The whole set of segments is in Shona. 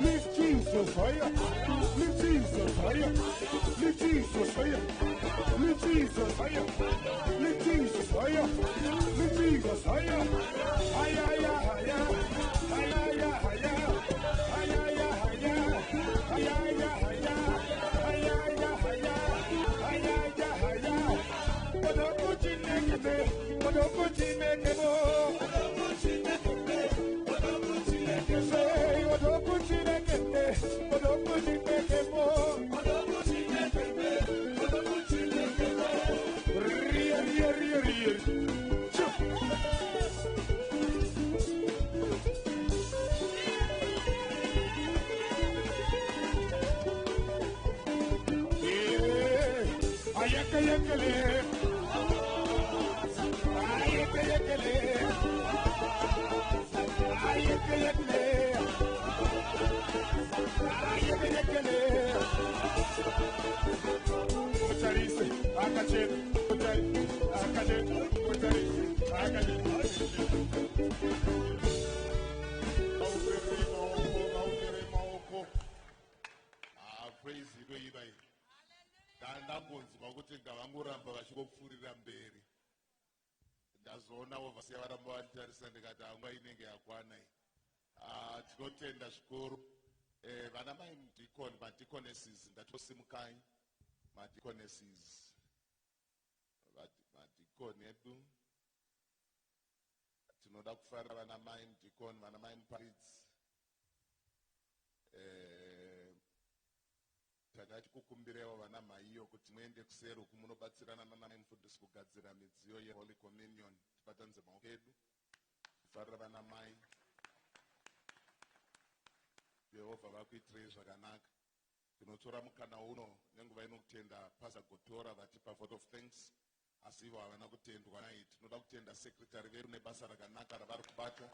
Lift Jesus higher. Lift Jesus higher. Lift Jesus higher. Lift Jesus higher. Lift Jesus higher. Lift Jesus higher. Higher, higher, higher. Higher, higher, higher. Higher, higher, higher. Higher, higher, higher. Higher, higher, higher. Higher, higher, higher. Odogu Chineke, Odogu Chineke mo. Odogu Chineke, Odogu Chineke say, Odogu Chineke, Odogu Chineke mo. Odogu Chineke, Odogu Chineke mo. Ria, ria, ria, ria. Yeah, ayaka yakale. Praise you, ndandambonzwa kuti ngavangoramba vachingopfuurira mberi. Ndazoona ovhasiya varamba vanditarisa ndikati hangwa inenge yakwana iyi. Tinotenda zvikuru vana mai mudhikoni, madiconesses, ndatosimukai madiconesses, madhikoni edu. Tinoda kufarira vana mai mudhikoni, vana mai muparidzi. Takati kukumbirewo vana maiyo kuti muende kuseri uku munobatsirana nana mai mufundisi kugadzira midziyo yeHoly Communion. Tibatanze maoko edu kufarira vana mai. Jehovha vakuitirei zvakanaka. Tinotora mukana uno nenguva inokutenda Pastor Gotora vatipa vote of thanks, asi ivo havana kutendwa naye. Tinoda kutenda sekretari vedu nebasa rakanaka ravari kubata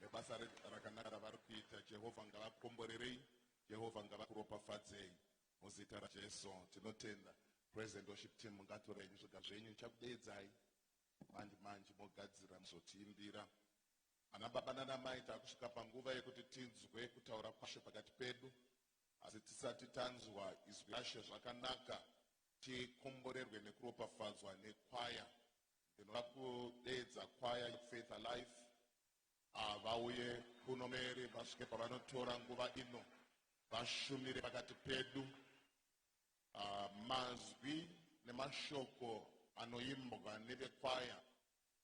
nebasa rakanaka ravari kuita. Jehovha ngavakomborerei, Jehovha ngavakuropafadzei. Muzita raJesu tinotenda. Praise and worship team, mungatora zviga zvenyu chakudeedzai manje mogadzira muzotiimbira. Ana baba nana mai takusvika panguva yekuti tinzwe kutaura kwaShe pakati pedu, asi tisati tanzwa izwi raShe zvakanaka tikomborerwe nekuropafadzwa nekwaya. Ndinoda kudeedza kwaya Faith Alive vauye kuno mberi vasvike pavanotora nguva ino vashumire pakati pedu. Mazwi nemashoko anoimbwa nevekwaya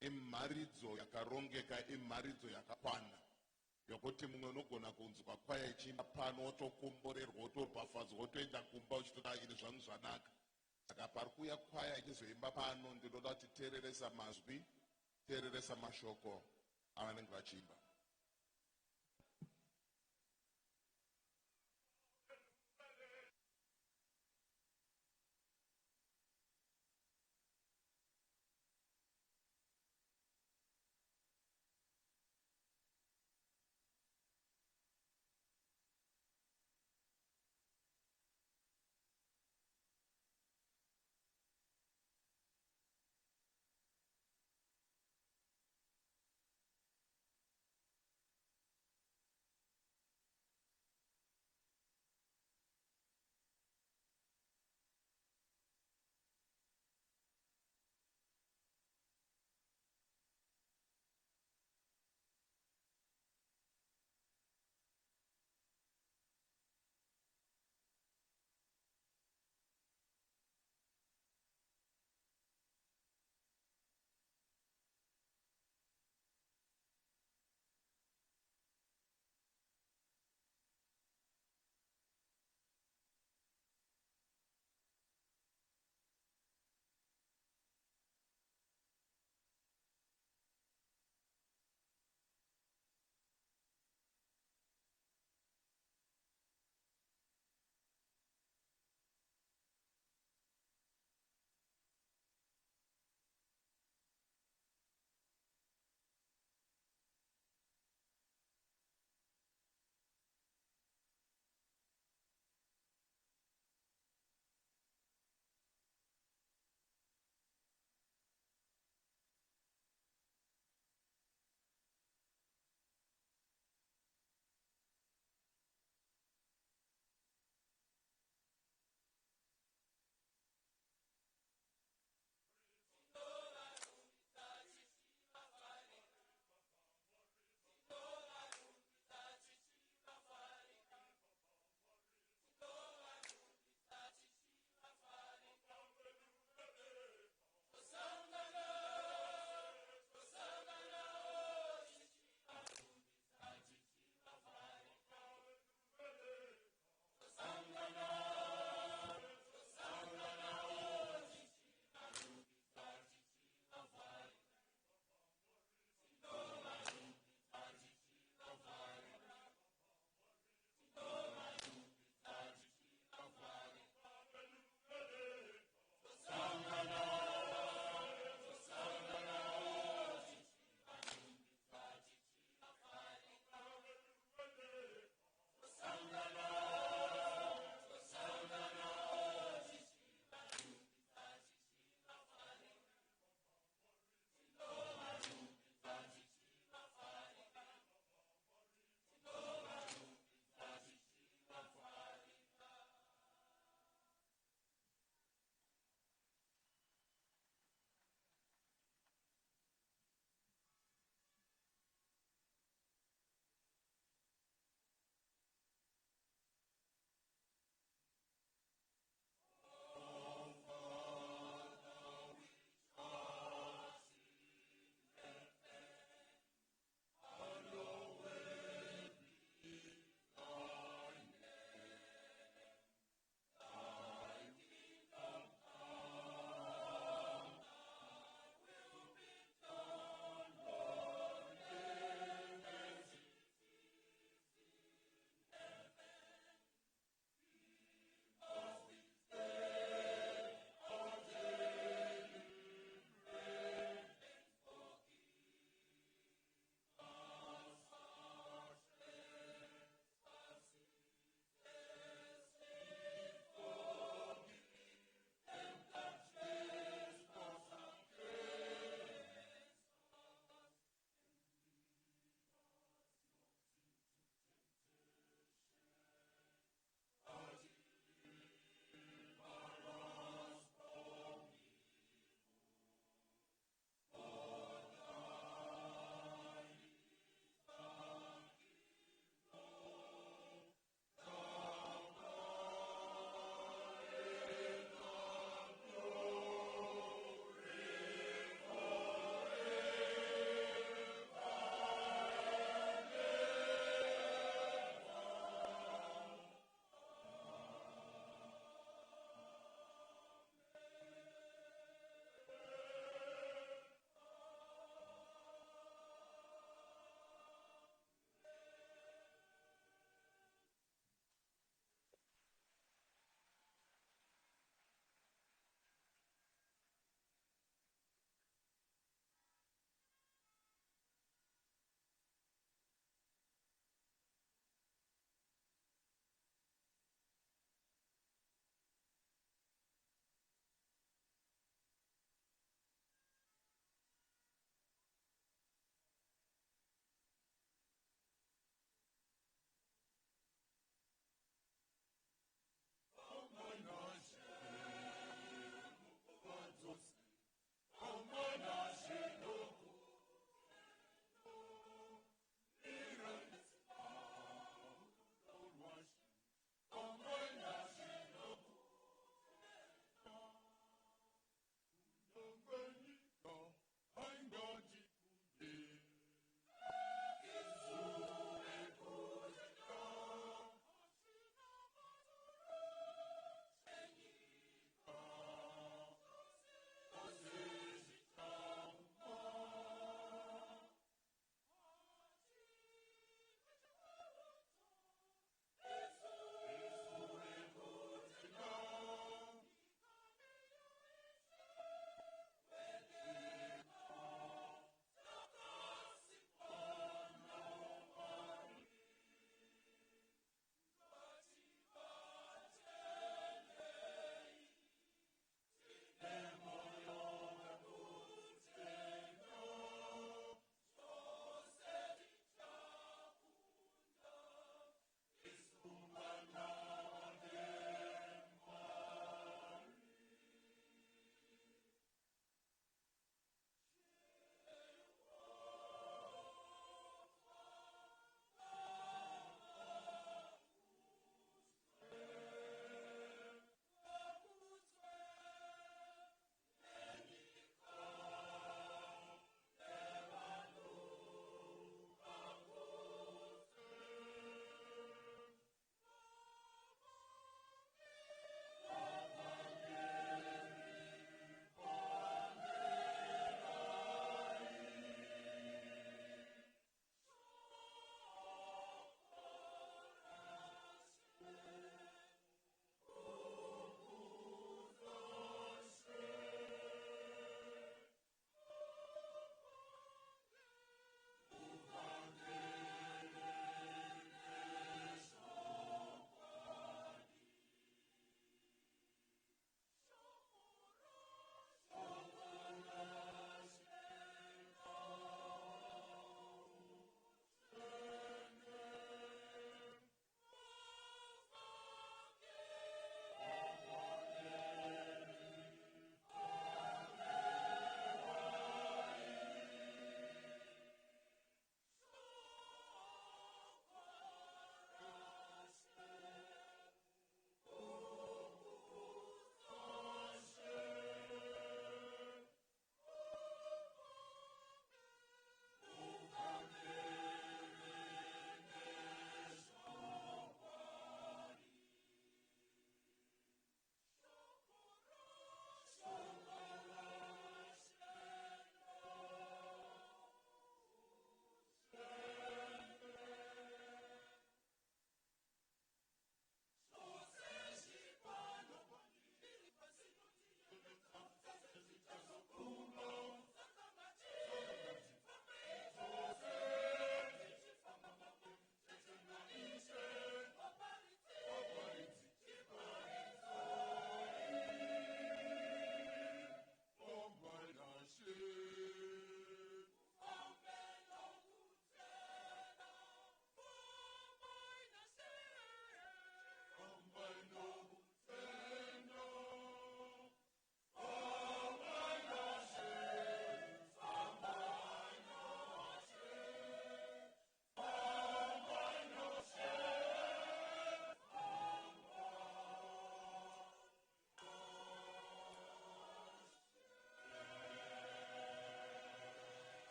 imharidzo yakarongeka, imharidzo yakakwana yokuti mumwe unogona kunzwa kwaya ichiimba pano wotokomborerwa, wotoropafadzwa, wotoenda kumba uchitoda ini zvangu zvanaka. Saka pari kuuya kwaya ichizoimba pano, ndinoda kuti teereresa mazwi, teereresa mashoko avanenge vachiimba.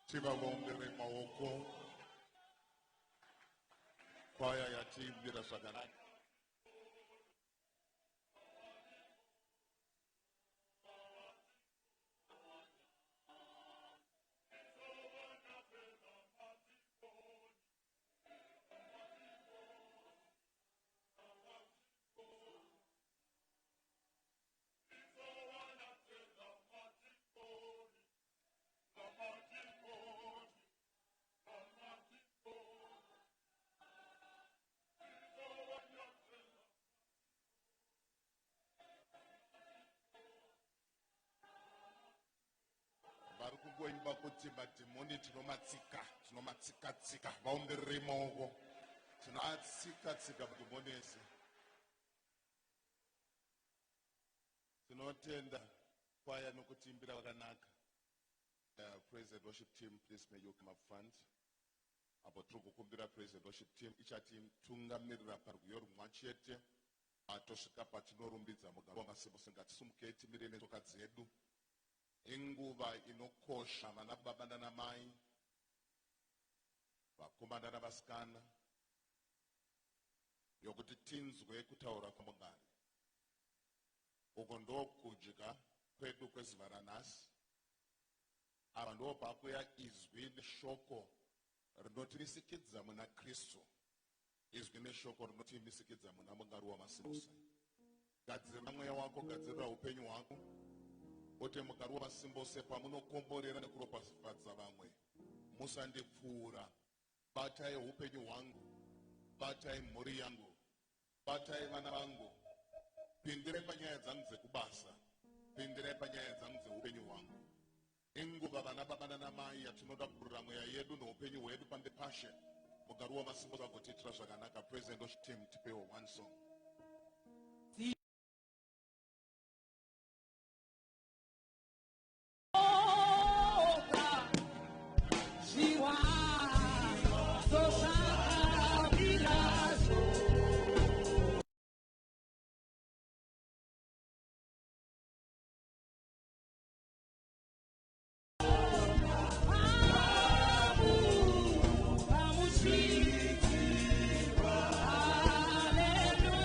Tivavombere maoko. Kwaya yatiimbira zvakanaka. Vari kungoimba kuti madhimoni tinomatsika-tsika, vaomberere maoko. Tinoatsika-tsika madhimoni ese. Tinotenda kwaya nokutiimbira vakanaka. Praise and worship team, please may you come up front. Apo tiri kukumbira praise and worship team ichatitungamirira parwiyo rumwe chete. Tosvika patinorumbidza mugaro wamasimba ngatisumukei timire netsoka dzedu. Inguva inokosha vana baba nana mai, vakomana navasikana, yokuti tinzwe kutaura kwaMwari. Uko ndokudya kwedu kwezuva ranhasi. Apa ndopakuya izwi neshoko rinotimisikidza muna Kristu. Izwi neshoko rinotimisikidza muna Mungaro wamasimba. Gadzirira mweya wako, gadzirira upenyu hwako. Ote Mugaro wamasimba ose pamunokomborera nekuropafadza vamwe. Musandipfuura. Batai upenyu hwangu. Batai mhuri yangu. Batai vana vangu. Pindirai panyaya dzangu dzekubasa. Pindirai panyaya dzangu dzeupenyu hwangu. Inguva vana baba nana mai yatinoda kurura mweya yedu noupenyu hwedu pambe pashe. Mugaro wamasimba agotitira zvakanaka. Praise and worship team, tipewo one song. Hallelujah.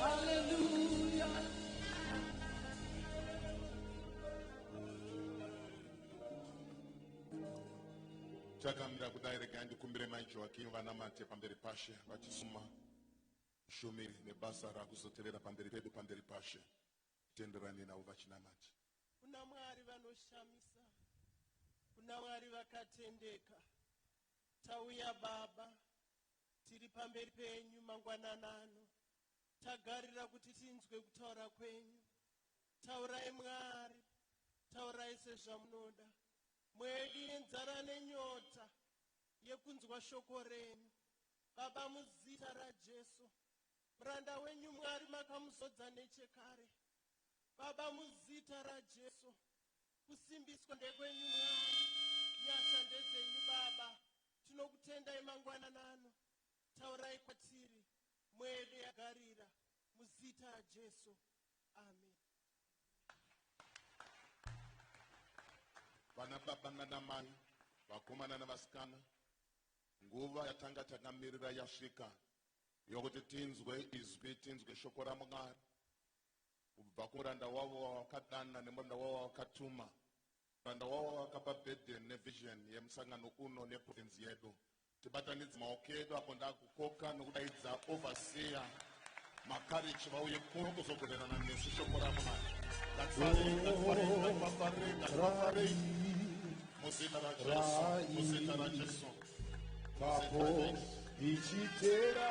Hallelujah. Chakamira kudairega ndikumbire maJoakim vanamate pamberi pashe vachisuma shumiri nebasa rakuzoteerera pamberi pedu pamberi pashe tenderani navo vachinamata. Kuna Mwari vanoshamisa, kuna Mwari vakatendeka. Tauya Baba, tiri pamberi penyu mangwananano. Tagarira kuti tinzwe kutaura kwenyu. Taurai Mwari, taurai sezvamunoda. Mwedi nenzara nenyota yekunzwa shoko renyu. Baba, muzita raJesu, muranda wenyu Mwari makamuzodza nechekare. Baba, muzita raJesu, kusimbiswa ndekwenyu Mwari, nyasha ndedzenyu Baba. Tinokutendai mangwananano, taurai kwatiri, mwede yagarira, muzita raJesu. Amen. Vana baba nanamai, vakomana navasikana, nguva yatanga takamirira yasvika yokuti tinzwe izwi, tinzwe shoko raMwari kubva kumuranda wavo wawakadana nemuranda wavo wawakatuma, muranda wavo wakapa bhedheni nevision yemusangano uno neprovinsi yedu. Tibatanidze maoko edu apo ndakukoka nokudaidza overseer makarichi vauye kuno kuzogoverana nesu shoko raMwari. Ngatifarei muzita raJesu, muzita raJesu. Papo ichitera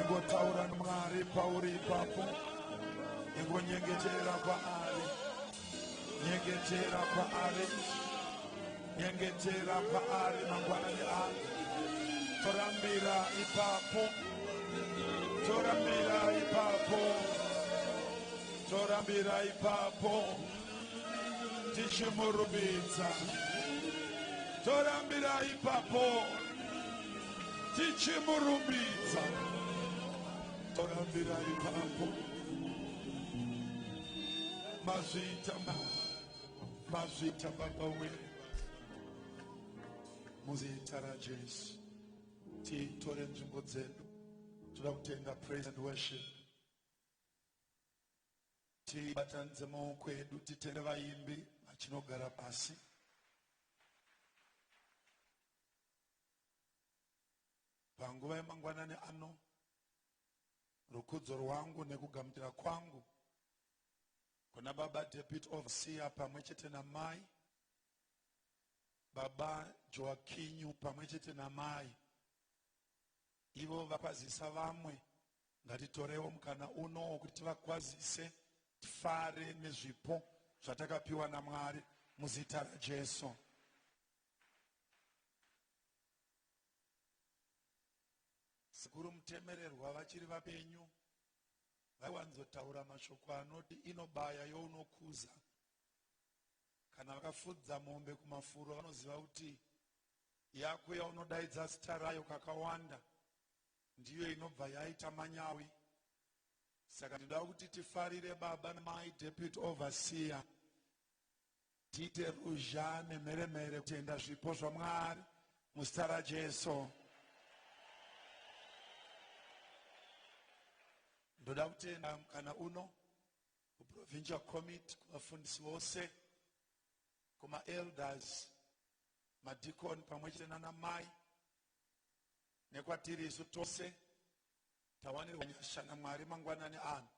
ingotaura naMwari pauri ipapo, ingonyengetera paari, nyengetera paari, nyengetera paari mangwanani ano. Torambira ipapo, torambira ipapo, torambira ipapo, tichimurumbidza. Torambira ipapo, tichimurumbidza. Torambira ipapo, mazvita Baba wedu, muzita raJesu titore nzvimbo dzedu. Toda kutenda praise and worship. tibatanidze maoko edu titende vaimbi vachinogara pasi. Panguva yemangwanani ano, rukudzo rwangu nekugamuchira kwangu kuna Baba Deputy Overseer pamwe chete namai, Baba Joaquinho pamwe chete namai, ivo vakwazisa vamwe, ngatitorewo mukana uno wokuti vakwazise tifare nezvipo zvatakapiwa naMwari muzita raJesu. Sikuru mutemererwa vachiri vapenyu vaiwanzotaura mashoko anoti inobaya younokuza. Kana vakafudza mombe kumafuro vanoziva kuti yako yaunodaidza zita rayo kakawanda ndiyo inobva yaita manyawi. Saka ndinoda kuti tifarire Baba namai Deputy Overseer, tiite ruzha nemheremhere kutenda zvipo zvaMwari muzita raJesu. Ndoda kutenda mukana uno kuProvincial Committee, kuvafundisi vose, kuma-elders, madikoni pamwe chete nanamai, nekwatiri isu tose tawanirwa nyasha naMwari mangwanani ano.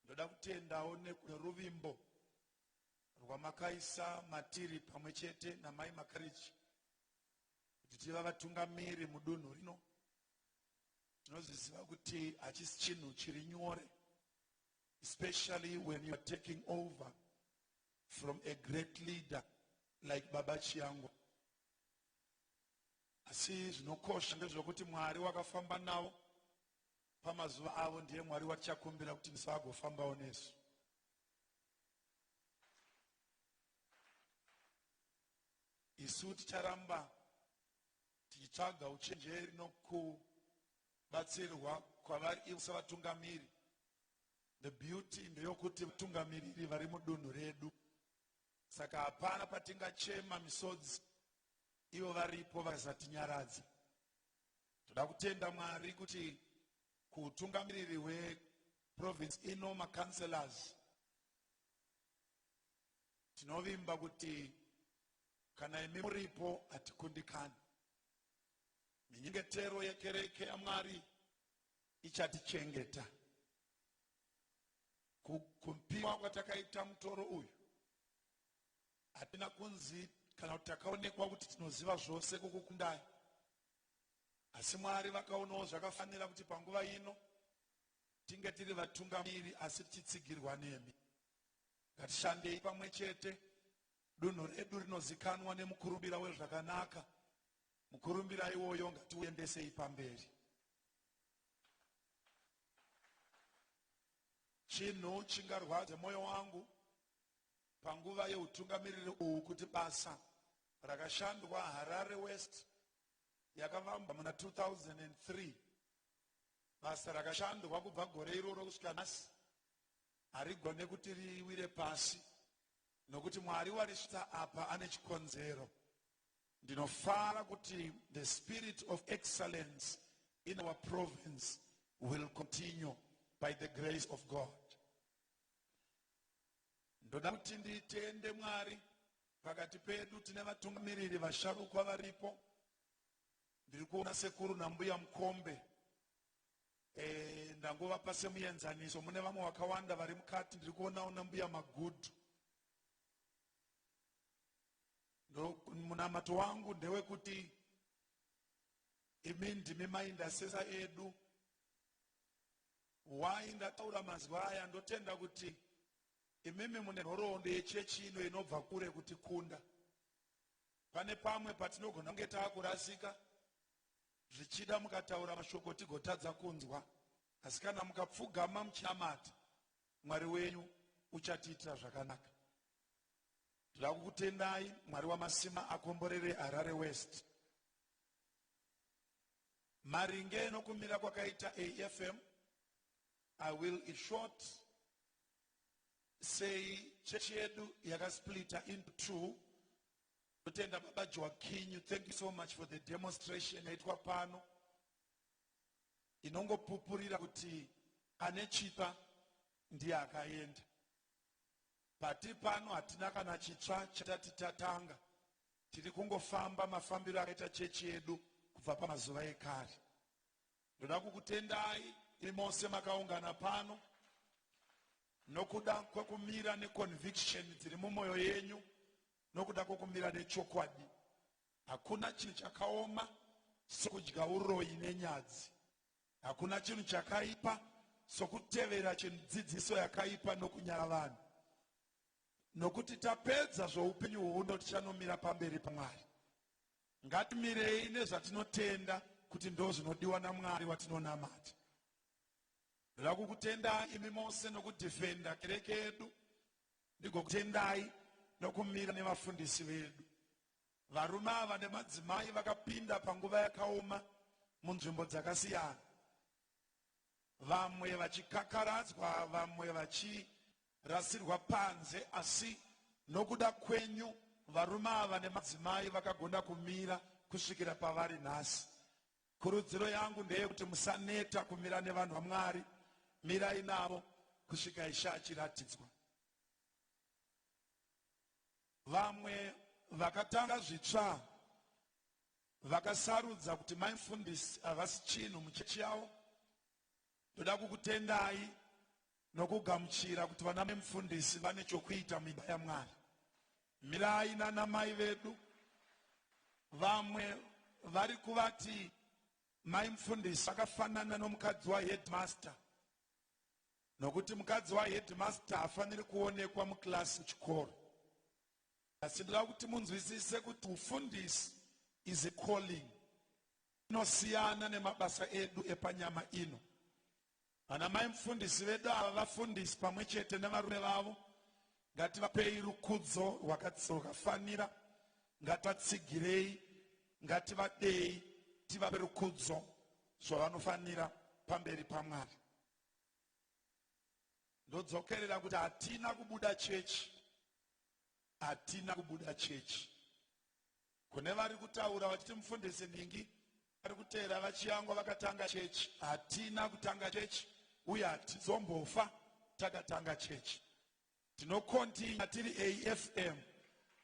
Ndoda kutendawo neruvimbo rwamakaisa matiri pamwe chete namai Makarichi kuti tiva vatungamiri mudunhu rino. Tinozviziva kuti hachisi chinhu chiri nyore, especially when you are taking over from a great leader like Baba Chiangwa. Asi zvinokosha ndezvekuti Mwari wakafamba navo pamazuva avo ndiye Mwari watichakumbira kuti musagofambawo nesu. Isu ticharamba tichitsvaga uchenjeri nokubatsirwa kwavari ivo savatungamiri. The beauty ndeyokuti vatungamiriri vari mudunhu redu. Saka hapana patingachema misodzi ivo varipo vakasatinyaradza. Toda kutenda Mwari kuti kuutungamiriri hweprovince ino, makanselas, tinovimba kuti kana imi muripo hatikundikani. Minyengetero yekereke yaMwari ichatichengeta. Kupiwa kwatakaita mutoro uyu hatina kunzi kana kuti takaonekwa kuti tinoziva zvose kukukundai. Asi Mwari vakaonawo zvakafanira kuti panguva ino tinge tiri vatungamiri asi tichitsigirwa nemi. Ngatishandei pamwe chete. Dunhu redu rinozikanwa nemukurumbira wezvakanaka. Mukurumbira iwoyo ngatiuendesei pamberi. Chinhu chingarwadza moyo wangu panguva yeutungamiriri uhu kuti basa rakashandwa Harare West yakavamba muna 2003, basa rakashandwa kubva gore iroro kusvika nhasi harigone kuti riwire pasi, nokuti Mwari warisvitsa apa ane chikonzero. Ndinofara kuti the spirit of excellence in our province will continue by the grace of God. Ndoda kuti nditende Mwari pakati pedu tine vatungamiriri vasharukwa varipo. Ndiri kuona sekuru nambuya Mukombe. Ndangovapa semuenzaniso, mune vamwe vakawanda vari mukati. Ndiri kuonawo nambuya Magudhu. Munamato wangu ndewekuti imi ndimi maintercessor edu. Why ndataura mazuva aya ndotenda kuti imimi mune nhoroondo yechechi ino inobva kure kuti kunda. Pane pamwe patinogona kunge taakurasika zvichida mukataura mashoko tigotadza kunzwa. Asi kana mukapfugama muchinamata, Mwari wenyu uchatiitira zvakanaka. Ndoda kukutendai. Mwari wamasima akomborere Harare West. Maringe nokumira kwakaita AFM, I will in short say church yedu yakasplita into two. Kutenda Baba Joaquinho, thank you so much for the demonstration yaitwa pano. Inongopupurira kuti ane chipa ndiye akaenda. Pati pano hatina kana chitsva chatati tatanga. Tiri kungofamba mafambiro akaita chechi yedu kubva pamazuva ekare. Ndoda kukutendai imi mose makaungana pano nokuda kwekumira neconviction dziri mumwoyo yenyu, nokuda kwekumira nechokwadi. Hakuna chinhu chakaoma sokudya uroyi nenyadzi. Hakuna chinhu chakaipa sokutevera chidzidziso yakaipa nokunyara vanhu. Nokuti tapedza zvoupenyu huno tichanomira pamberi paMwari. Ngatimirei nezvatinotenda kuti ndo zvinodiwa naMwari watinonamata. Ndoda kukutendai imi mose nokudhifenda kereke yedu. Ndigokutendai nokumira nevafundisi vedu. Varume ava nemadzimai vakapinda panguva yakaoma munzvimbo dzakasiyana. Vamwe vachikakaradzwa, vamwe vachirasirwa panze, asi nokuda kwenyu varume ava nemadzimai vakagona kumira kusvikira pavari nhasi. Kurudziro yangu ndeyekuti musaneta kumira nevanhu vaMwari, mirai navo kusvika Ishe achiratidzwa. Vamwe vakatanga zvitsva vakasarudza kuti maimufundisi havasi chinhu muchechi yavo. Ndoda kukutendai nokugamuchira kuti vana maimufundisi vane chokuita muimba yaMwari. Mirai nanamai vedu. Vamwe vari kuvati maimufundisi akafanana nomukadzi waheadmaster, nokuti mukadzi waheadmaster hafaniri kuonekwa mukilasi kuchikoro. Asi ndoda kuti munzwisise kuti ufundisi is a calling. Inosiyana nemabasa edu epanyama ino. Vana maimufundisi vedu ava vafundisi pamwe chete nevarume vavo. Ngativapei rukudzo rwakafanira. Ngativatsigirei, ngativadei, tivape rukudzo zvavanofanira pamberi paMwari. Ndodzokerera kuti hatina kubuda chechi. Hatina kubuda chechi. Kune vari kutaura vachiti mufundisi Ningi vari kuteera vachiyangwa vakatanga chechi. Hatina kutanga chechi uye hatizombofa takatanga chechi. Tinokontinua tiri AFM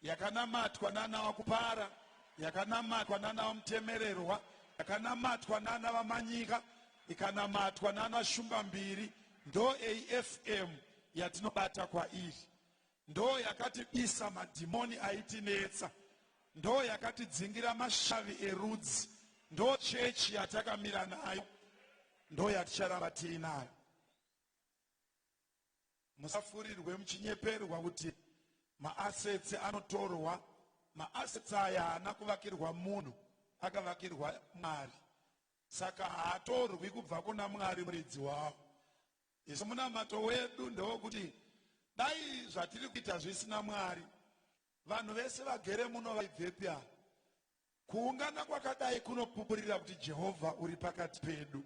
yakanamatwa nana wakupara, yakanamatwa nana wamutemererwa, yakanamatwa nana vamanyika, ikanamatwa nana shumba mbiri. Ndo AFM yatinobata kwairi. Ndo yakatibisa madhimoni aitinetsa. Ndo yakatidzingira mashavi erudzi. Ndo chechi yatakamira nayo. Ndo yaticharamba tiinayo. Musafurirwe muchinyeperwa kuti maassets anotorwa. Maassets aya haana kuvakirwa munhu, akavakirwa Mwari. Saka haatorwi kubva kuna Mwari muridzi wavo. Isu munamato wedu ndewokuti dai zvatiri kuita zvisina Mwari, vanhu vese vagere muno vaibvepi apa? Kuungana kwakadai kunopupurira kuti Jehovha uri pakati pedu.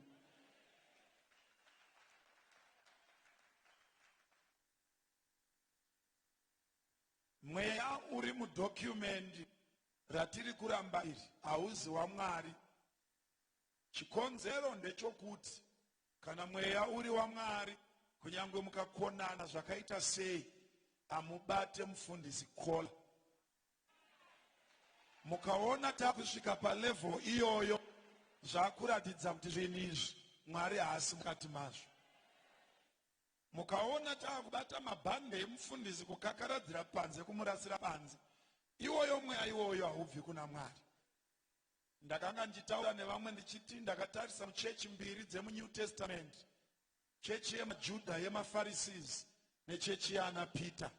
Mweya uri mudocument ratiri kuramba iri hauzi waMwari. Chikonzero ndechokuti kana mweya uri waMwari, kunyangwe mukakonana zvakaita sei, amubate mufundisi Kola. Mukaona takusvika palevel iyoyo, zvakuratidza kuti zvinhu izvi Mwari haasi mukati mazvo. Mukaona takubata mabhande emufundisi kukakaradzira panze, kumurasira panze, iwoyo mweya iwoyo haubvi kuna Mwari. Ndakanga ndichitaura nevamwe ndichiti ndakatarisa muchechi mbiri dzemuNew Testament, chechi yemaJudha yemaFarisees nechechi yaana Peter.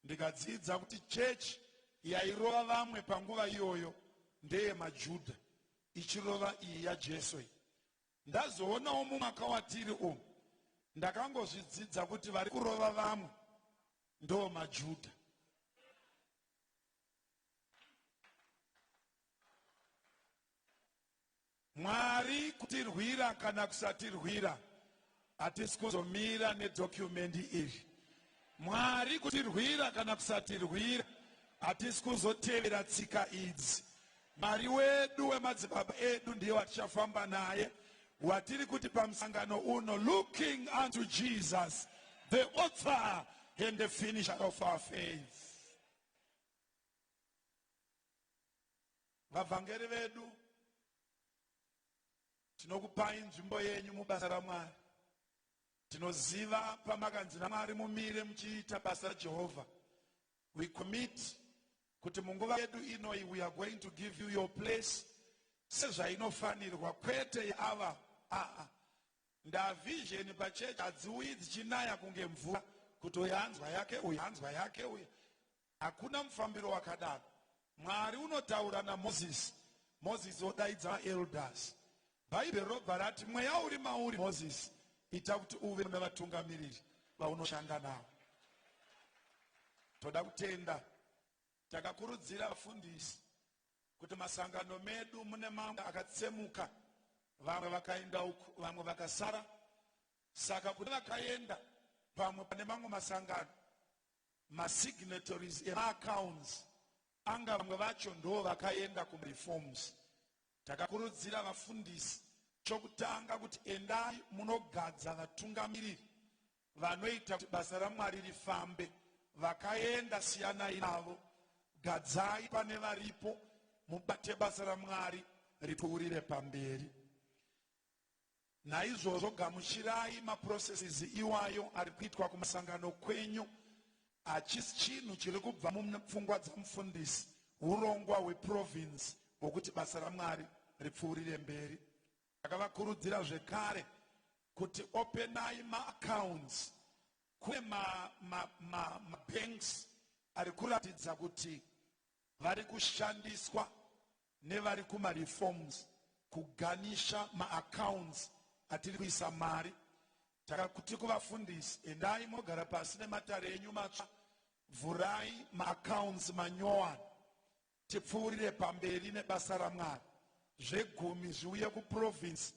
Ndikadzidza kuti chechi yairova vamwe panguva iyoyo ndeye maJudha, ichirova iyi yaJesu iyi. Ndazoonawo mumwaka watiri umu, ndakangozvidzidza kuti vari kurova vamwe ndo maJudha. Mwari kutirwira kana kusatirwira, hatisi kuzomira nedocumendi iri. Mwari kutirwira kana kusatirwira, hatisi kuzotevera tsika idzi. Mwari wedu wemadzibaba edu ndiye watichafamba naye, watiri kuti pamusangano uno, looking unto Jesus the author and the finisher of our faith. Vavhangeri vedu, tinokupai nzvimbo yenyu mubasa raMwari. Tinoziva pamakanzi naMwari mumire muchiita basa raJehovha. We commit kuti munguva yedu inoi we are going to give you your place sezvainofanirwa kwete ava ndavision pachechi hadziuyi dzichinaya kunge mvura kuti uyu hanzwa yake uyu hanzwa yake uyu. Hakuna mufambiro wakadaro. Mwari unotaura naMozisi, Mozisi odaidza elders. Bhaibheri robva rati mweya uri mauri Mozisi ita kuti uve nevatungamiriri vaunoshanda navo. Toda kutenda takakurudzira vafundisi kuti masangano medu mune mamwe akatsemuka, vamwe vakaenda uku vamwe vakasara. Saka kuti vakaenda pamwe pane mamwe masangano, masignatories emaaccounts anga vamwe vacho ndo vakaenda kureforms. Takakurudzira vafundisi chokutanga kuti endai munogadza vatungamiriri vanoita kuti basa raMwari rifambe. Vakaenda siyanai navo, gadzai pane varipo, mubate basa raMwari ripfuurire pamberi. Naizvozvo gamuchirai maprocesses iwayo ari kuitwa kumasangano kwenyu, hachisi chinhu chiri kubva mupfungwa dzamufundisi, urongwa hweprovince hwokuti basa raMwari ripfuurire mberi. Takavakurudzira zvekare kuti openai maaccounts. Kune mabanks ari kuratidza kuti vari kushandiswa nevari kumareforms kuganisha maaccounts atiri kuisa mari. Takakuti kuvafundisi endai mogara pasi nematare enyu matsva, vhurai maaccounts manyowani, tipfuurire pamberi nebasa raMwari. Zvegumi zviuye kuprovince.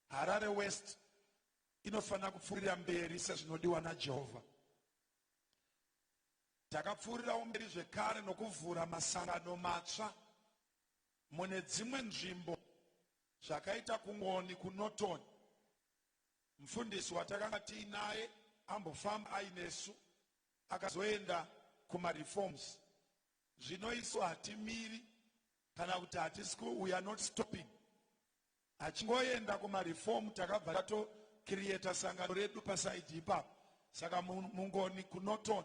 Harare West inofanira kupfuurira mberi sezvinodiwa naJehovha. Takapfuurirawo mberi zvekare nokuvhura masangano matsva mune dzimwe nzvimbo zvakaita kuNgoni kuNorton. Mufundisi watakanga tiinaye ambofamba ainesu akazoenda kumareforms. Zvino isu hatimiri kana kuti hatisi we are not stopping. Achingoenda kumareform takabva tatocreata sangano redu pasaidi ipapo. Saka muNgoni kuNorton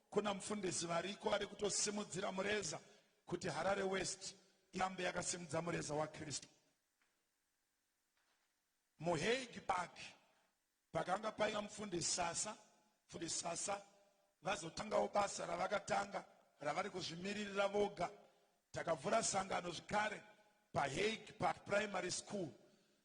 kuna mufundisi variko vari kutosimudzira mureza kuti Harare West irambe yakasimudza mureza waKristu. MuHague Park pakanga paina mufundisi Sasa vazotangawo basa ravakatanga ravari kuzvimiririra voga. Takavhura sangano zvekare paHague Park Primary School.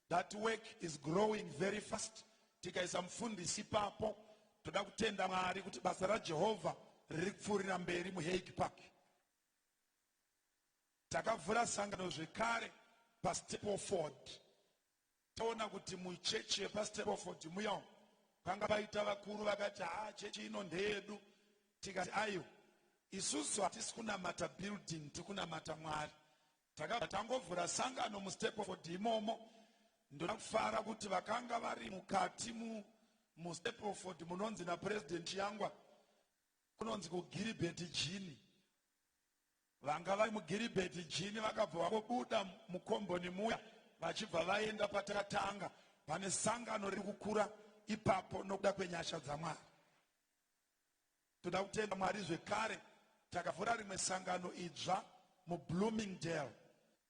That work is growing very fast. Tikaisa mufundisi ipapo, toda kutenda Mwari kuti basa raJehovha riri kupfuurira mberi muHague Park. Takavhura sangano zvekare paStapleford. Taona kuti muchechi yepaStapleford muya panga paita vakuru vakati chechi ino ndeyedu. Tikati ayo isusu hatisi kunamata building, tikunamata Mwari. Takabva tangovhura sangano muStapleford imomo. Ndoda kufara kuti vakanga vari mukati muStapleford munonzi naPresident Yangwa kunonzi kuGilbert Jini. Vanga vari muGilbert Jini vakabva vakobuda mukomboni muya vachibva vaenda patakatanga. Pane sangano riri kukura ipapo nokuda kwenyasha dzaMwari. Toda kutenda Mwari zvekare takavhura rimwe sangano idzva muBloomingdale.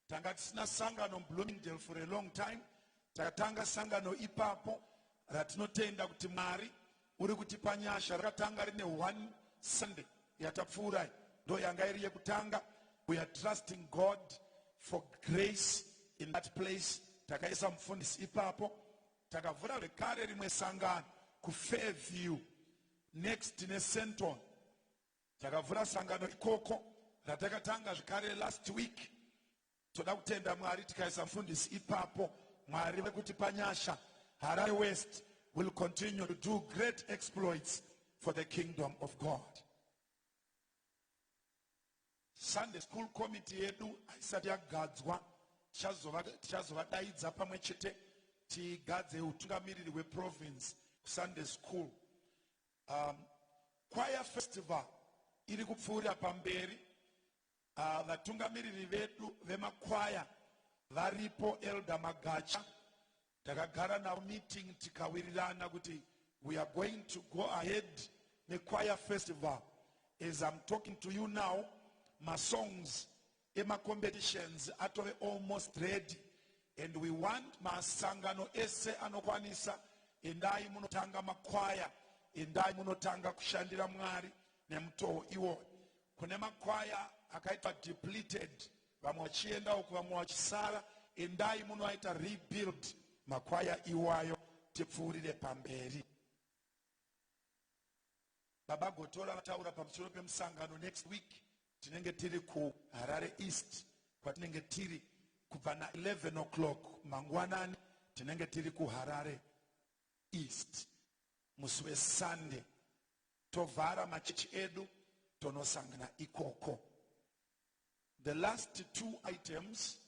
Tanga tisina sangano muBloomingdale for a long time. Takatanga sangano ipapo ratinotenda kuti Mwari uri kutipa nyasha. Rakatanga rine one Sunday yatapfuurai, ndo yanga iri yekutanga. We are trusting God for grace in that place. Takaisa mufundisi ipapo. Takavhura rekare rimwe sangano kuFairview next neSenton. Takavhura sangano ikoko ratakatanga zvekare last week. Toda kutenda Mwari tikaisa mufundisi ipapo. Mwari vekutipa nyasha. Harare West will continue to do great exploits for the kingdom of God. Sunday school committee yedu haisati yagadzwa. Tichazovadaidza pamwe chete tigadze utungamiriri weprovince Sunday school. Choir festival iri kupfuurira pamberi. Vatungamiriri vedu vemakwaya varipo, Elder Magacha. Takagara navo meeting tikawirirana kuti we are going to go ahead the choir festival. As I'm talking to you now, my songs, my competitions are almost ready. And we want masangano ese anokwanisa endai munotanga makwaya, endai munotanga kushandira Mwari nemutoo iwo. Kune makwaya akaitwa depleted, vamwe vachienda uku vamwe vachisara, endai munoita rebuild makwaya iwayo tipfuurire pamberi. Baba Gotora vataura pamusoro pemusangano next week. Tinenge tiri ku Harare East, kwatinenge tiri kubva na 11 o'clock mangwanani. Tinenge tiri ku Harare East musi weSunday. Tovhara machechi edu tonosangana ikoko. The last two items,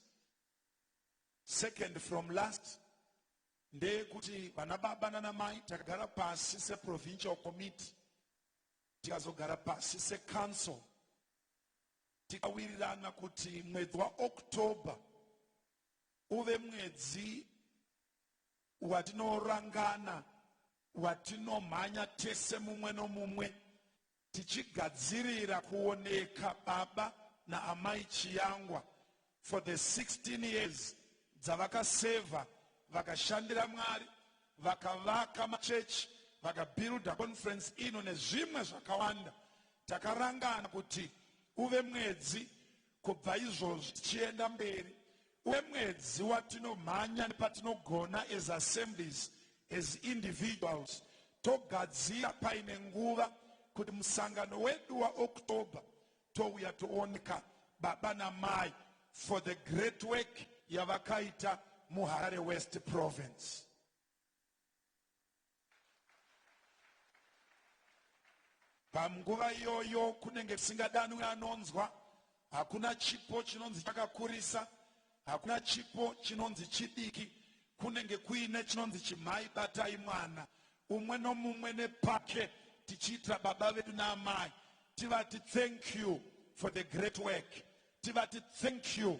second from last, ndekuti vana baba nana mai takagara pasi se provincial committee, tikazogara pasi se council, tikawirirana kuti mwedzi wa October uve mwedzi watinorangana, watinomhanya tese mumwe nomumwe, tichigadzirira kuoneka baba na amai chiyangwa for the 16 years dzavakaseva, vakashandira Mwari, vakavaka machechi, vakabuilda conference ino nezvimwe zvakawanda. Takarangana kuti uve mwedzi kubva izvozvi tichienda mberi, uve mwedzi watinomhanya nepatinogona as assemblies, as individuals, togadzira paine nguva kuti musangano wedu wa October touya tooneka baba namai for the great work yavakaita muHarare West Province. Panguva iyoyo kunenge kusingadanwi anonzwa, hakuna chipo chinonzi chakakurisa, hakuna chipo chinonzi chidiki, kunenge kuine chinonzi chimhai batai mwana, umwe nomumwe nepake, tichitra baba vedu naamai, tivati thank you for the great work, tivati thank you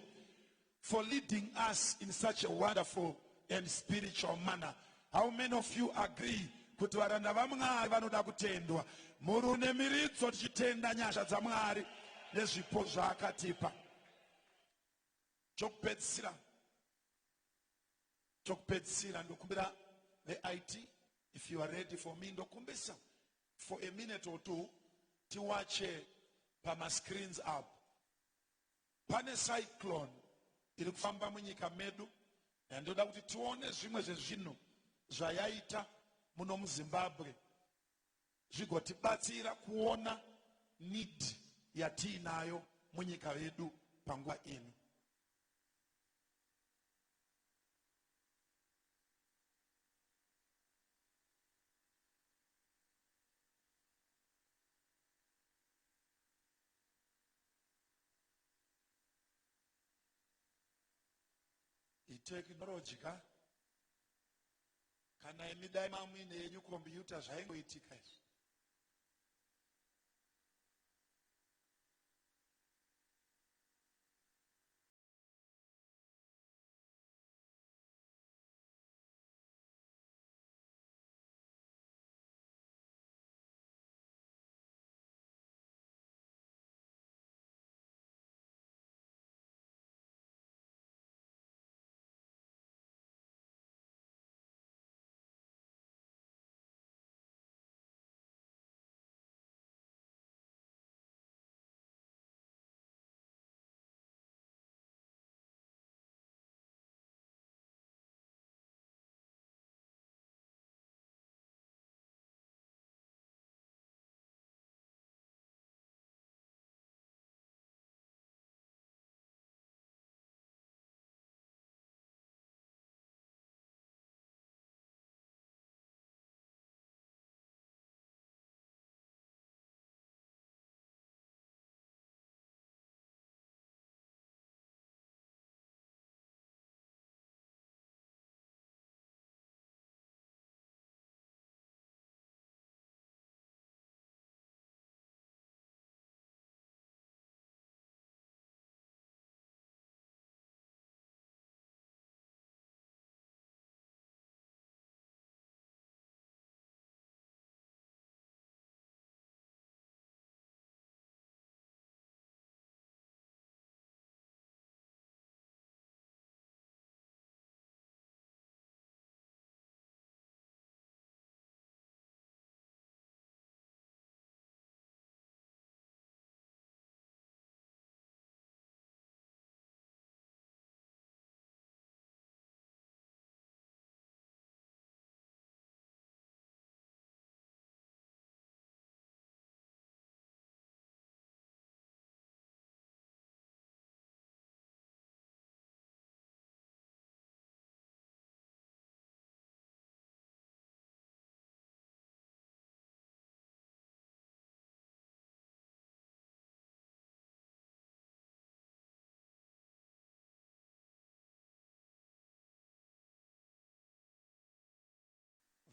for leading us in such a wonderful and spiritual manner. How many of you agree kuti varanda vaMwari vanoda kutendwa? Murune miritso tichitenda nyasha dzaMwari nezvipo zvaakatipa. Chokupedzisira ndokumbira the IT, if you are ready for me, ndokumbisa for a minute or two tiwache pama screens up. Pane cyclone iri kufamba munyika medu, ndoda kuti tione zvimwe zvezvinhu zvayaita muno muZimbabwe zvigotibatsira kuona need yatiinayo munyika yedu panguva ino. Technology kana emidai mamwine yenyu computer zvaingoitika izvi.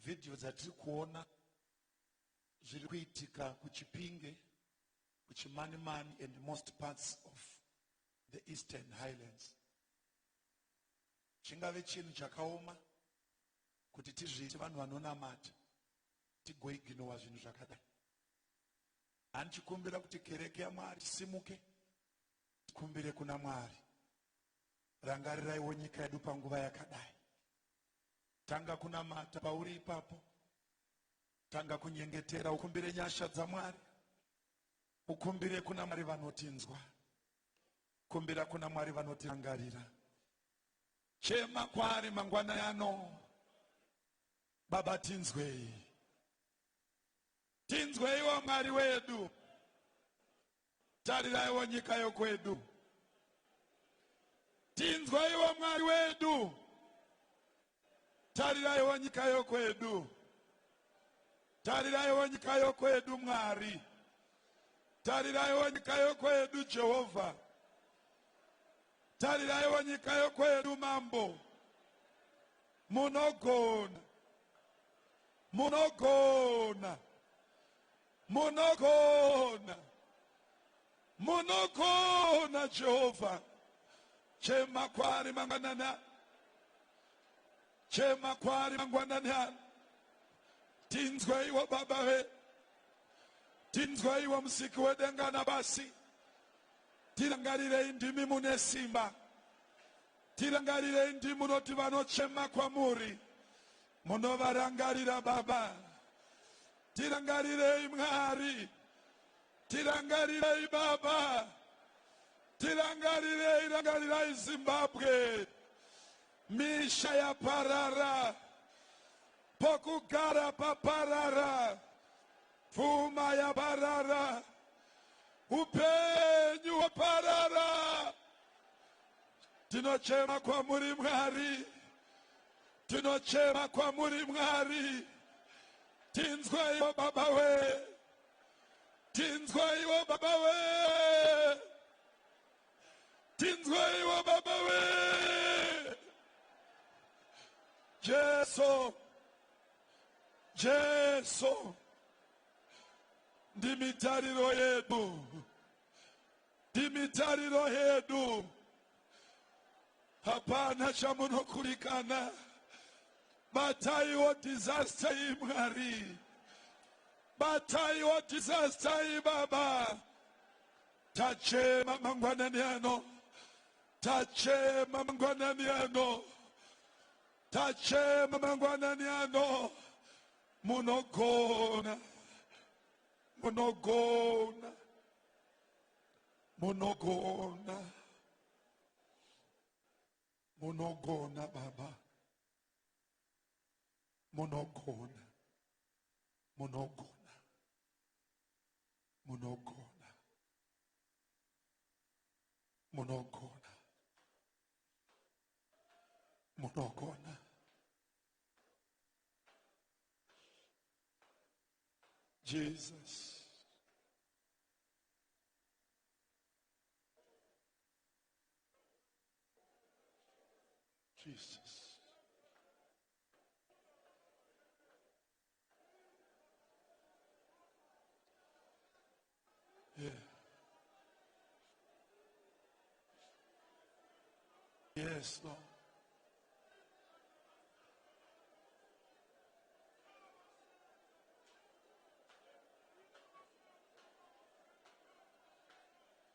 video dzatiri kuona zviri kuitika kuChipinge, kuChimanimani and most parts of the Eastern Highlands. Chingave chinhu chakaoma kuti tizviite vanhu vanonamata tigoiginowa zvinhu zvakadai. Handichikumbira kuti kereke yaMwari simuke, tikumbire kuna Mwari. Rangariraiwo nyika yedu panguva yakadai. Tanga kunamata pauri ipapo, tanga kunyengetera, ukumbire nyasha dzaMwari, ukumbire kuna Mwari vanotinzwa, kumbira kuna Mwari vanotirangarira. Chema kwaari mangwanani ano, Baba tinzwei, tinzweiwo Mwari wedu, tariraiwo nyika yokwedu, tinzweiwo Mwari wedu, tariraiwo nyika yokwedu, tariraiwo nyika yokwedu Mwari, tariraiwo nyika yokwedu Jehovha, tariraiwo nyika yokwedu Mambo. Munogona, munogona, munogona, munogona Jehovha. Chema kwaari mangwanani, chema kwaari mangwanani. Tinzweiwo Baba we, tinzweiwo Musiki wedenga nabasi. Tirangarirei ndimi mune simba, tirangarirei ndimi munoti vanochema kwamuri, munovarangarira Baba. Tirangarirei Mwari, tirangarirei Baba, tirangarirei, rangarirai Zimbabwe, misha ya parara, pokugara paparara, pfuma ya parara, upenyu waparara. Tinochema kwamuri Mwari, tinochema kwamuri Mwari. Tinzweiwo Baba we, tinzweiwo Baba we, tinzweiwo Baba we. Jesu, Jesu, ndimitariro yedu, ndimitariro yedu. Hapana chamunokulikana, bataiwo disaster iyi Mwari, bataiwo disaster iyi Baba. Tachema mangwanani ano, tachema mangwanani ano, tachema mangwanani ano. Munogona, munogona, munogona, munogona Baba, munogona, munogona, munogona, munogona, munogona. Jesus. Jesus. Yeah. Yes, Lord.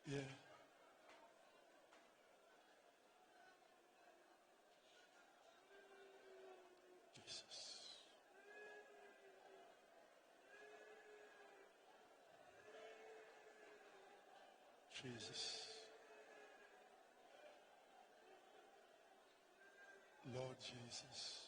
Yeah. Jesus. Jesus. Lord Jesus.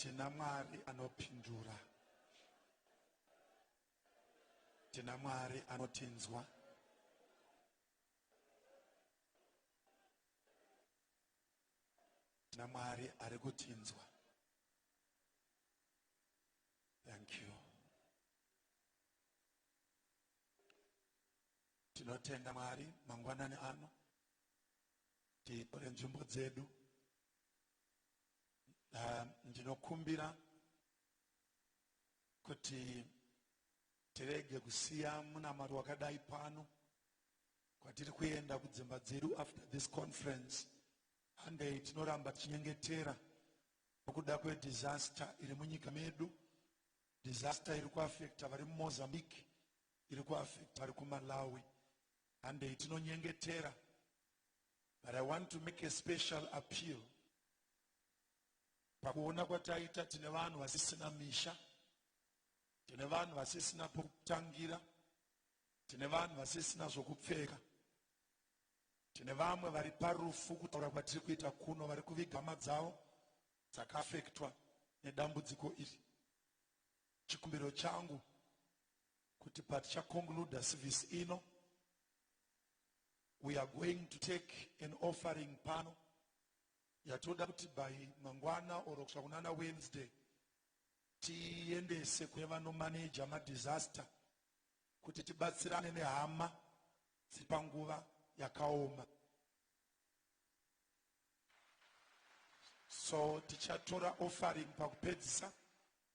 tina Mwari anopindura, tina Mwari anotinzwa, tina Mwari ari kutinzwa. Thank you. Tinotenda Mwari mangwanani ano titore nzvimbo dzedu. Ndinokumbira kuti tirege kusiya munamari wakadai pano kwatiri kuenda kudzimba dzedu after this conference. Handei tinoramba tichinyengetera nokuda kwedisaster iri munyika medu, disaster iri kuafekta vari muMozambique, iri kuafekta vari kuMalawi. Handei tinonyengetera. But I want to make a special appeal. Pakuona kwataita tine vanhu vasisina misha, tine vanhu vasisina pokutangira, tine vanhu vasisina zvokupfeka, tine vamwe vari parufu kutaura kwatiri kuita kuno vari kuviga hama dzavo dzakaafektwa nedambudziko iri. Chikumbiro changu kuti patichakonkluda service ino, we are going to take an offering pano yatoda kuti by mangwana or kusvika kunana Wednesday tiendese kune vanomanaja madisaster kuti tibatsirane nehama dziri panguva yakaoma. So tichatora offering pakupedzisa,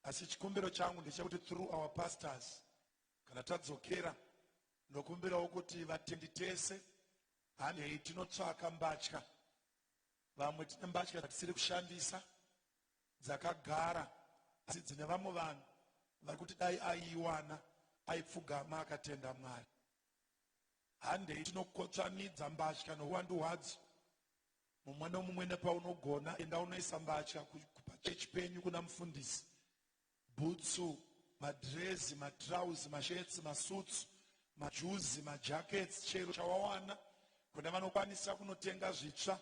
asi chikumbiro changu ndechekuti through our pastors kana tadzokera ndokumbirawo kuti vatendi tese handei tinotsvaka mbatya. Vamwe tine mbatya dzatisiri kushandisa dzakagara asi dzine vamwe vanhu vari kuti dai aiiwana aipfugama akatenda Mwari. Handei tinokotsanidza mbatya nouwandu hwadzo. Mumwe nomumwe nepaunogona enda unoisa mbatya kupachechi penyu kuna mufundisi. Bhutsu, madhirezi, matrauzi, mashetsi, masutsu, majuzi, majakets, chero chawawana. Kune vanokwanisa kunotenga zvitsva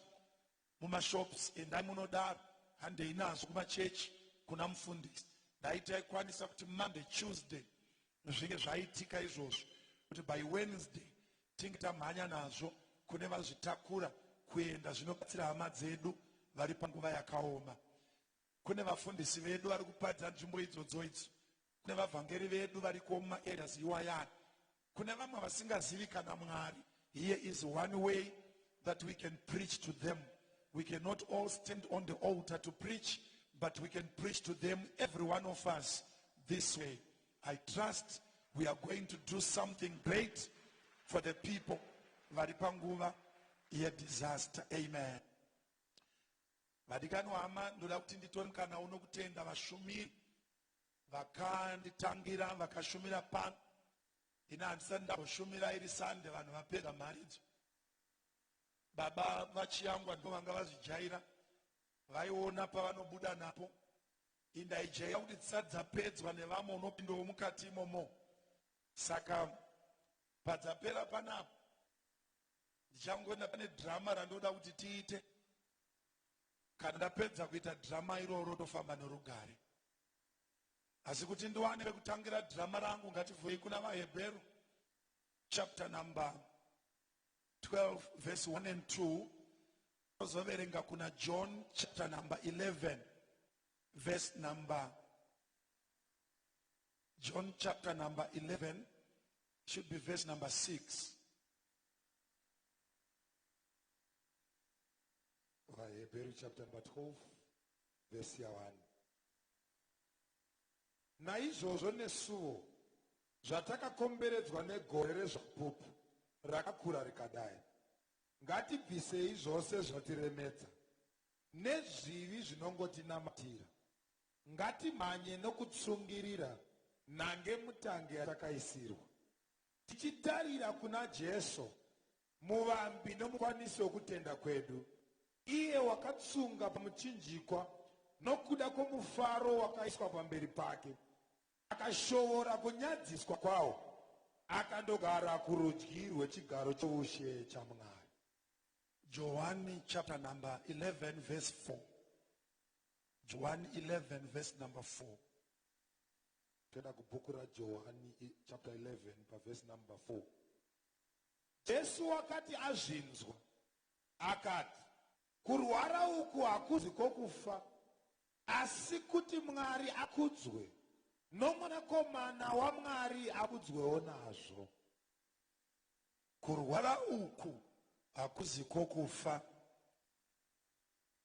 mumashops, endai munodaro. Handei nazvo kumachechi kuna mufundisi. Dai taikwanisa kuti Monday, Tuesday zvinge zvaitika izvozvo, kuti by Wednesday tinge tamhanya nazvo kune vazvitakura kuenda zvinobatsira hama dzedu vari panguva yakaoma. Kune vafundisi vedu vari kuparidza nzvimbo idzodzo idzo, kune vavhangeri vedu vari kumaereas iwayani, kune vamwe vasingazivi kana Mwari. Here is one way that we can preach to them. We cannot all stand on the altar to preach, but we can preach to them, every one of us, this way. I trust we are going to do something great for the people vari panguva yedisaster. Amen. Vadikani wahama, ndoda kuti nditore mukana uno kutenda vashumiri vakanditangira vakashumira pano. Ina handisati ndamboshumira iri Sunday vanhu vapedza mari idzo. Baba vachiyangwa ndo vanga vazvijaira, vaiona pavanobuda napo. Indaijaira kuti dzisati dzapedzwa nevamwe unopindawo mukati imomo. Saka padzapera panapo ndichangoenda pane drama randoda kuti tiite. Kana ndapedza kuita drama iroro tofamba nerugare. Asi kuti ndiwane pekutangira drama rangu, ngativhoi kuna vaHebheru chapter number 12 verse 1 and 2. Tozoverenga kuna John chapter number 11 verse number John chapter number 11 should be verse number 6. Hebrew chapter number 12 verse 1. Naizvozvo nesuwo zvatakakomberedzwa negore rezvapupu rakakura rikadai, ngatibvisei zvose zvotiremedza nezvivi zvinongotinamatira, ngatimhanye nokutsungirira nange mutange yatakaisirwa, tichitarira kuna Jesu muvambi nomukwanisi wokutenda kwedu, iye wakatsunga pamuchinjikwa nokuda kwomufaro wakaiswa pamberi pake, akashoora kunyadziswa kwawo, akandogara kurudyi rwechigaro choushe chaMwari. John chapter number 11 verse 4. John 11 verse number 4. Tenda kubhuku raJohani chapter 11 verse number 4. Jesu wakati azvinzwa akati, kurwara uku hakuzi kwokufa, asi kuti Mwari akudzwe, nomwanakomana waMwari akudzwewo nazvo. Kurwara uku hakuzi kwokufa,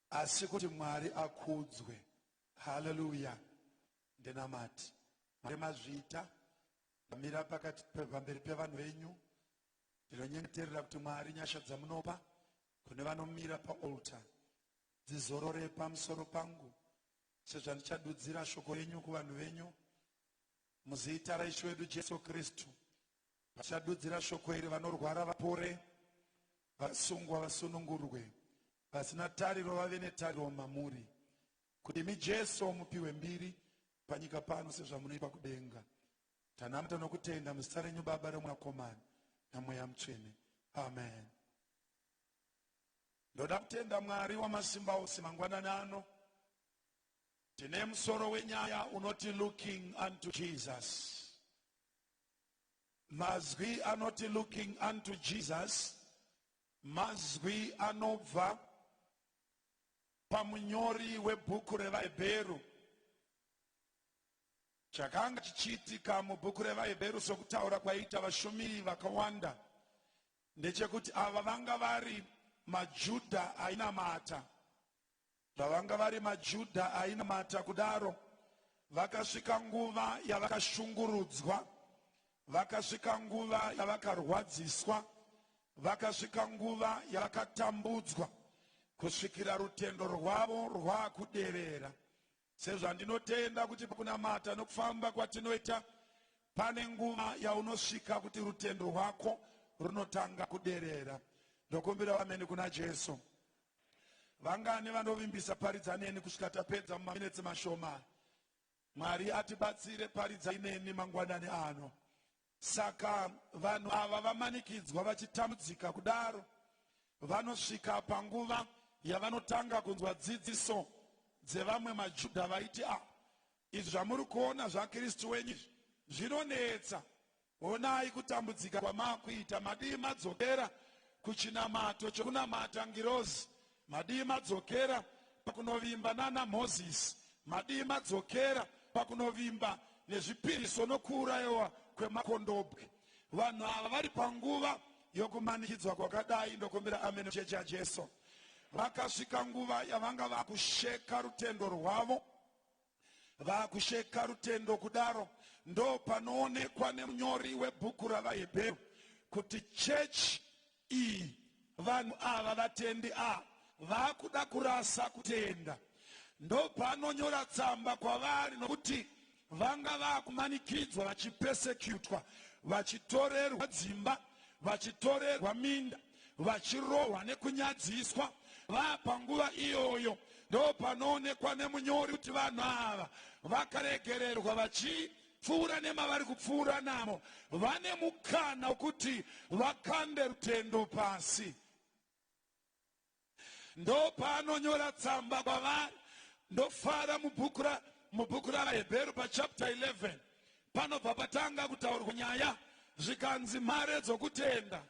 asi kuti Mwari akudzwe. Hallelujah. Ndenamati Mwari mazvita amira pakati pamberi pevanhu venyu. Ndinonyengeterera kuti Mwari nyasha dzamunopa kune vanomira paaltar dzizorore pamusoro pangu, sezvandichadudzira shoko renyu kuvanhu venyu muzita raishe wedu Jesu Kristu. Vachadudzira shoko iri, vanorwara vapore, vasungwa vasunungurwe, vasina tariro vave netariro mamuri. Kuti imi Jesu mupiwe mbiri panyika pano sezvamunoita kudenga. Tanamata nokutenda muzita renyu Baba romwanakomana namweya mutsvene. Amen. Ndoda kutenda Mwari wamasimba ose mangwanani ano. Tine musoro wenyaya unoti looking unto Jesus. Mazwi anoti looking unto Jesus. Mazwi anobva pamunyori webhuku revaHebheru. Chakanga chichiitika mubhuku revaHebheru sokutaura kwaita vashumiri vakawanda ndechekuti ava vanga vari maJudha ainamata. Vavanga vari maJudha ainamata kudaro, vakasvika nguva yavakashungurudzwa, vakasvika nguva yavakarwadziswa, vakasvika nguva yavakatambudzwa, kusvikira rutendo rwavo rwakuderera. Sezvandinotenda kuti pakunamata nokufamba kwatinoita pane nguva yaunosvika kuti rutendo rwako runotanga kuderera. Ndokumbira ameni kuna Jesu. Vangani vanovimbisa paridza neni kusvika tapedza mumaminitsi mashoma. Mwari atibatsire paridza ineni mangwanani ano. Saka vanhu ava vamanikidzwa vachitambudzika kudaro, vanosvika panguva yavanotanga kunzwa dzidziso dzevamwe maJudha vaiti, izvi zvamuri kuona zvaKristu wenyu zvinonetsa. Onai kutambudzika kwamakuita. Madii madzokera kuchinamato chokunamata ngirozi. Madii madzokera pakunovimba nana Moses. Madii madzokera pakunovimba nezvipiriso nokuurayiwa kwemakondobwe. Vanhu ava vari panguva yokumanikidzwa kwakadai. Ndokumbira ameni chechi yaJesu. Vakasvika nguva yavanga vakusheka rutendo rwavo, vakusheka rutendo kudaro. Ndo panoonekwa nemunyori webhuku ravaHebheru kuti chechi iyi, vanhu ava vatendi vakuda kurasa kutenda. Ndo panonyora tsamba kwavari nokuti vanga vakumanikidzwa, vachipesekutwa, vachitorerwa dzimba, vachitorerwa minda, vachirohwa nekunyadziswa. Panguva iyoyo ndo panoonekwa nemunyori kuti vanhu ava vakaregererwa vachipfuura nemavari kupfuura namo. Vane mukana wokuti vakande rutendo pasi. Ndo panonyora tsamba kwavari. Ndofara mubhuku ravaHebheru pachapter 11 panobva patanga kutaurwa nyaya zvikanzi mhare dzokutenda.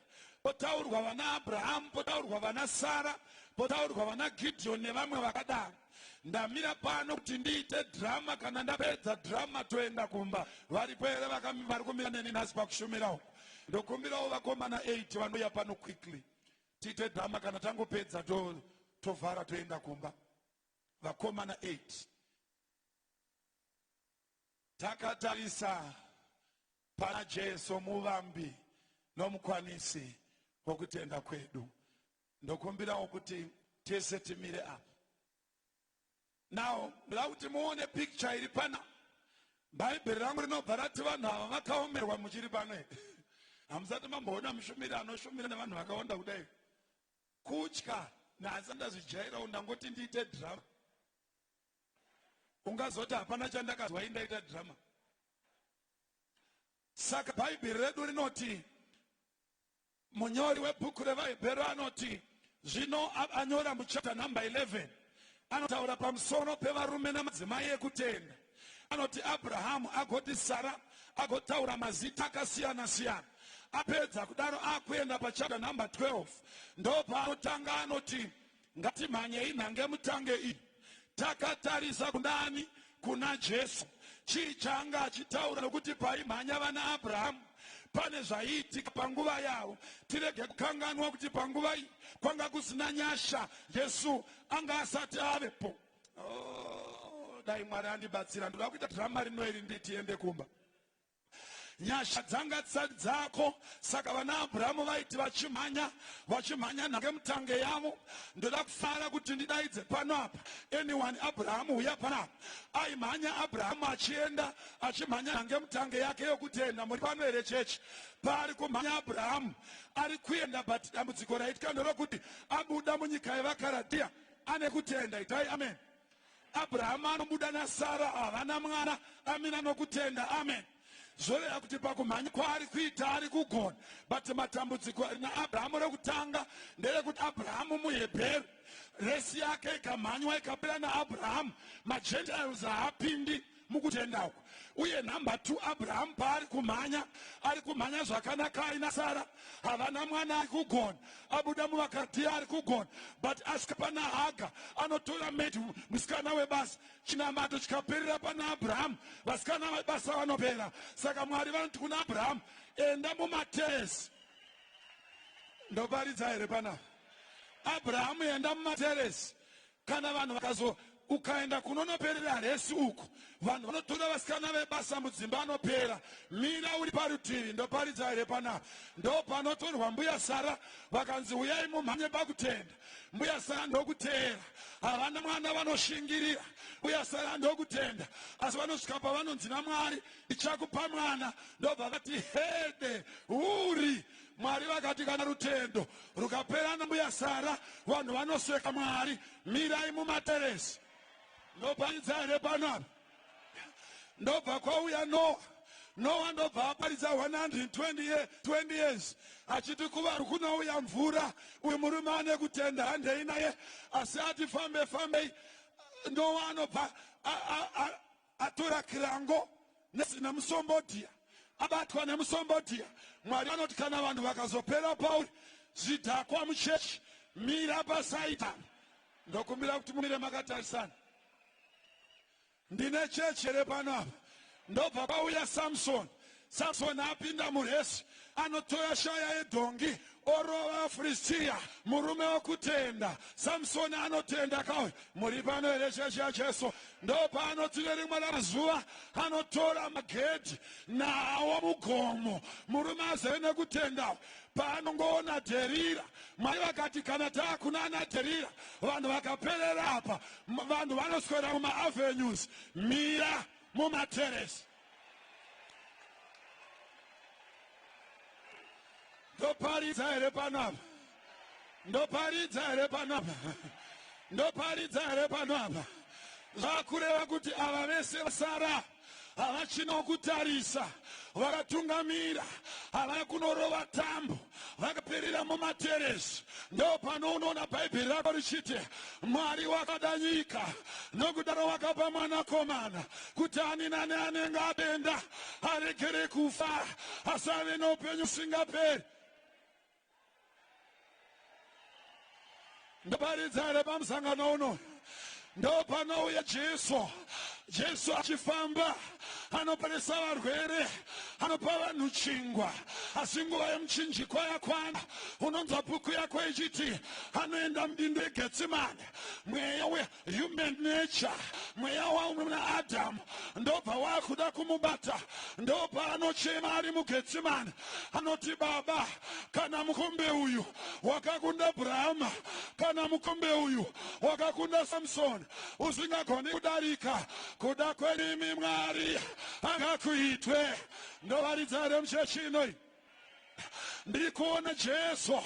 Potaurwa vana Abrahamu, potaurwa vana Sara, potaurwa vana Gideon nevamwe vakadaro. Ndamira pano kuti ndiite drama, kana ndapedza drama toenda kumba. Varipo here vari kumira neni nhasi pakushumira uku? Ndokumbirawo vakomana 8 vanouya pano quickly. Tiite drama, kana tangopedza tovhara toenda kumba. Vakomana 8. Takatarisa pana Jesu muvambi nomukwanisi wokutenda kwedu. Ndokumbirawo kuti tese timire apa. Now, kuti muone picture iri pana. Bhaibheri rangu rinobva rati vanhu ava vakaomerwa muchiri pano. Hamusati mamboona mushumiri anoshumira nevanhu vakawanda kudai. Kutya nhasi ndazvijaira undangoti ndiite drama. Ungazoti hapana chandakazwa indaita drama. Saka Bhaibheri redu rinoti, munyori webhuku revaHebheru anoti, zvino anyora muchapter number 11 anotaura pamusoro pevarume namadzimai ekutenda. Anoti Abrahamu agoti Sara agotaura mazita akasiyana-siyana. Apedza kudaro akuenda pachapter number 12. Ndopaanotanga anoti ngatimhanyei nhange mutange iyi. Takatarisa kundani? Kuna Jesu. Chii chaanga achitaura nokuti paimhanya vana Abrahamu pane zvaiitika panguva yavo. Tirege kukanganwa kuti panguva iyi kwanga kusina nyasha, Jesu anga asati avepo. Dai Mwari andibatsira, ndoda kuita drama rino iri nditiende kumba. Nyasha dzanga dzisati dzako, saka vana Abrahamu vaiti vachimhanya nhange mutange yavo. Ndoda kufara kuti ndidaidze pano apa. Anyone Abrahamu uya panapa. Aimhanya Abrahamu achienda achimhanya nhange mutange yake yokutenda. Muri pano here chechi? Pari kumhanya Abrahamu ari kuenda, but dambudziko raitika nderokuti abuda munyika yevaKaradhea ane kutenda. Itai amen. Abrahamu anobuda naSara havana mwana, amina nokutenda. Amen. Zvoreva kuti pakumhanya kwaari kuita ari kugona, but matambudziko naAbhurahamu rekutanga nderekuti Abhurahamu muHebheru resi yake ikamhanywa ikapera naAbhurahamu, maGentiles haapindi mukutenda uko. Uye number 2, Abhurahamu paari kumhanya zvakanaka aina Sara, havana mwana ari kugona, abuda muvaKaradhea ari kugona, but asvika pana Haga anotora mate musikana webasa, chinamato chikaperera pana Abhurahamu, vasikana vebasa vanopera. Saka Mwari vanoti kuna Abhurahamu, enda mumateresi. Ndoparidza here panapa? Abhurahamu enda mumateresi. Kana vanhu vakazo ukaenda kunonoperera resi uku, vanhu vanotora vasikana vebasa mudzimba anopera. Mira uri parutivi. Ndoparidza here panapa? Ndopanotorwa mbuya Sara vakanzi uyai mumhanye pakutenda. Mbuya Sara ndokuteera, havana mwana vanoshingirira. Mbuya Sara ndokutenda, asi vanosvika pavanonzi naMwari ichakupa mwana, ndobva vati hede uri. Mwari vakati kana rutendo rukapera nambuya Sara vanhu vanoseka Mwari. Mirai mumateresi. Ndoparidza here panapa? Ndobva kwauya Noa ndobva aparidza 120 years achiti kuvanhu kunouya mvura, uyu murume ane kutenda handei naye, asi ati fambei. Noa anobva atora kirango nemusombodhia, abatwa nemusombodhia. Mwari anoti kana vanhu vakazopera pauri zvidhakwa muchechi, mira paSaitani. Ndokumbira kuti mumire makatarisana. Ndine chechi here panapa. Ndobva kwauya Samson apinda muresi, anotora shaya yedhongi orova vaFiristia, murume wokutenda. Samsoni anotenda kauya. Muri pano here chechi yaJesu? Ndopaanoti rimwe ramazuva anotora magedhi nawo mugomo, murume azere nekutenda. Paanongoona Dherira, Mwari vakati kana taakunana Dherira, vanhu vakaperera apa, vanhu vanoswera mumaAvenues. Mira mumateresi. Ndoparidza here panapa? Ndoparidza here panapa? Ndoparidza here panapa? Zvakureva kuti ava vese vasara havachino kutarisa, vakatungamira, havana kunorova tambo, vakaperera mumateresi. Ndopano unoona Bhaibheri rako richiti Mwari wakada nyika, nokudaro wakapa mwanakomana kuti ani nani anenge abenda aregere kufa, asave noupenyu husingaperi. Ndoparidza here pamusangano uno? Ndopanouya Jesu achifamba, anoporesa varwere, anopa vanhu chingwa. Asi nguva yemuchinjikwa yakwana, unonzwa bhuku yako ichiti anoenda mudindo reGetsemane. Mweya wehuman nature, mweya wauna Adamu, ndobva wakuda kumubata. Ndopaanochema ari muGetsemane, anoti Baba, kana mukombe uyu wakakunda Abhurahama, kana mukombe uyu wakakunda Samsoni, usingagoni kudarika, kuda kwenimi Mwari akakuitwe. Ndovaridza here muchechi inoi? Ndiri kuona Jesu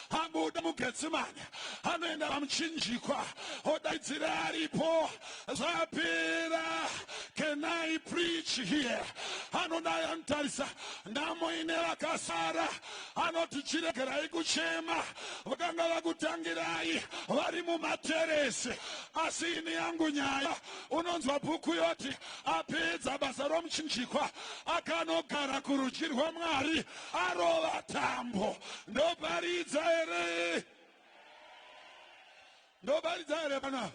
abuda muGetsemane, anoenda pamuchinjikwa, odaidzira aripo, zvapera. Can I preach here? Anodai anotarisa, ndamo ine vakasara, anoti chiregerai kuchema, vakanga vakutangirai vari mumateresi. asi ini yangu nyaya unonzwa bhuku yoti apedza basa romuchinjikwa akanogara kurudyi rwaMwari arova tambo. Ndoparidza here? Ndoparidza here panapa?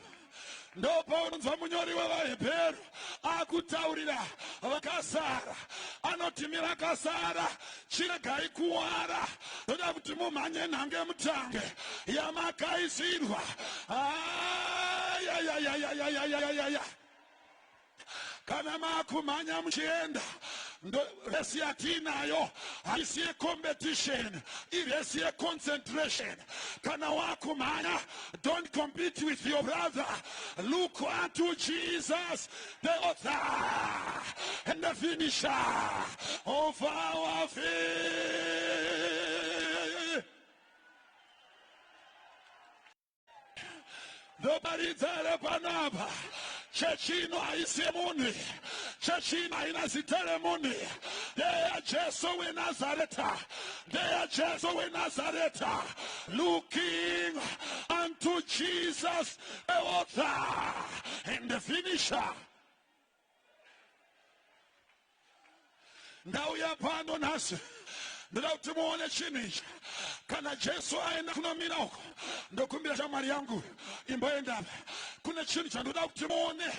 Ndopaunonzwa munyori wevaHebheru akutaurira vakasara, anoti mirakasara chiregai kuwara, ndoda kuti mumhanye nhange mutange yamakaisirwa. Kana makumhanya muchienda, resi yatinayo haisi yecompetition, iresi yeconcentration. Kana wakumhanya, don't compete with your brother. Look unto Jesus, the author and the finisher of our faith. Nobody there panapa. Chechino haisi muni, chechino haina zitere muni. Deya Jesu we Nazareta, deya Jesu we Nazareta, looking unto Jesus, the author and the finisher. Ndauya pano nasi, ndoda kuti muone chinhu. Kana Jesu aenda kunomira uko, ndokumbira shamwari yangu imboenda. Kune chinhu chandoda kuti muone,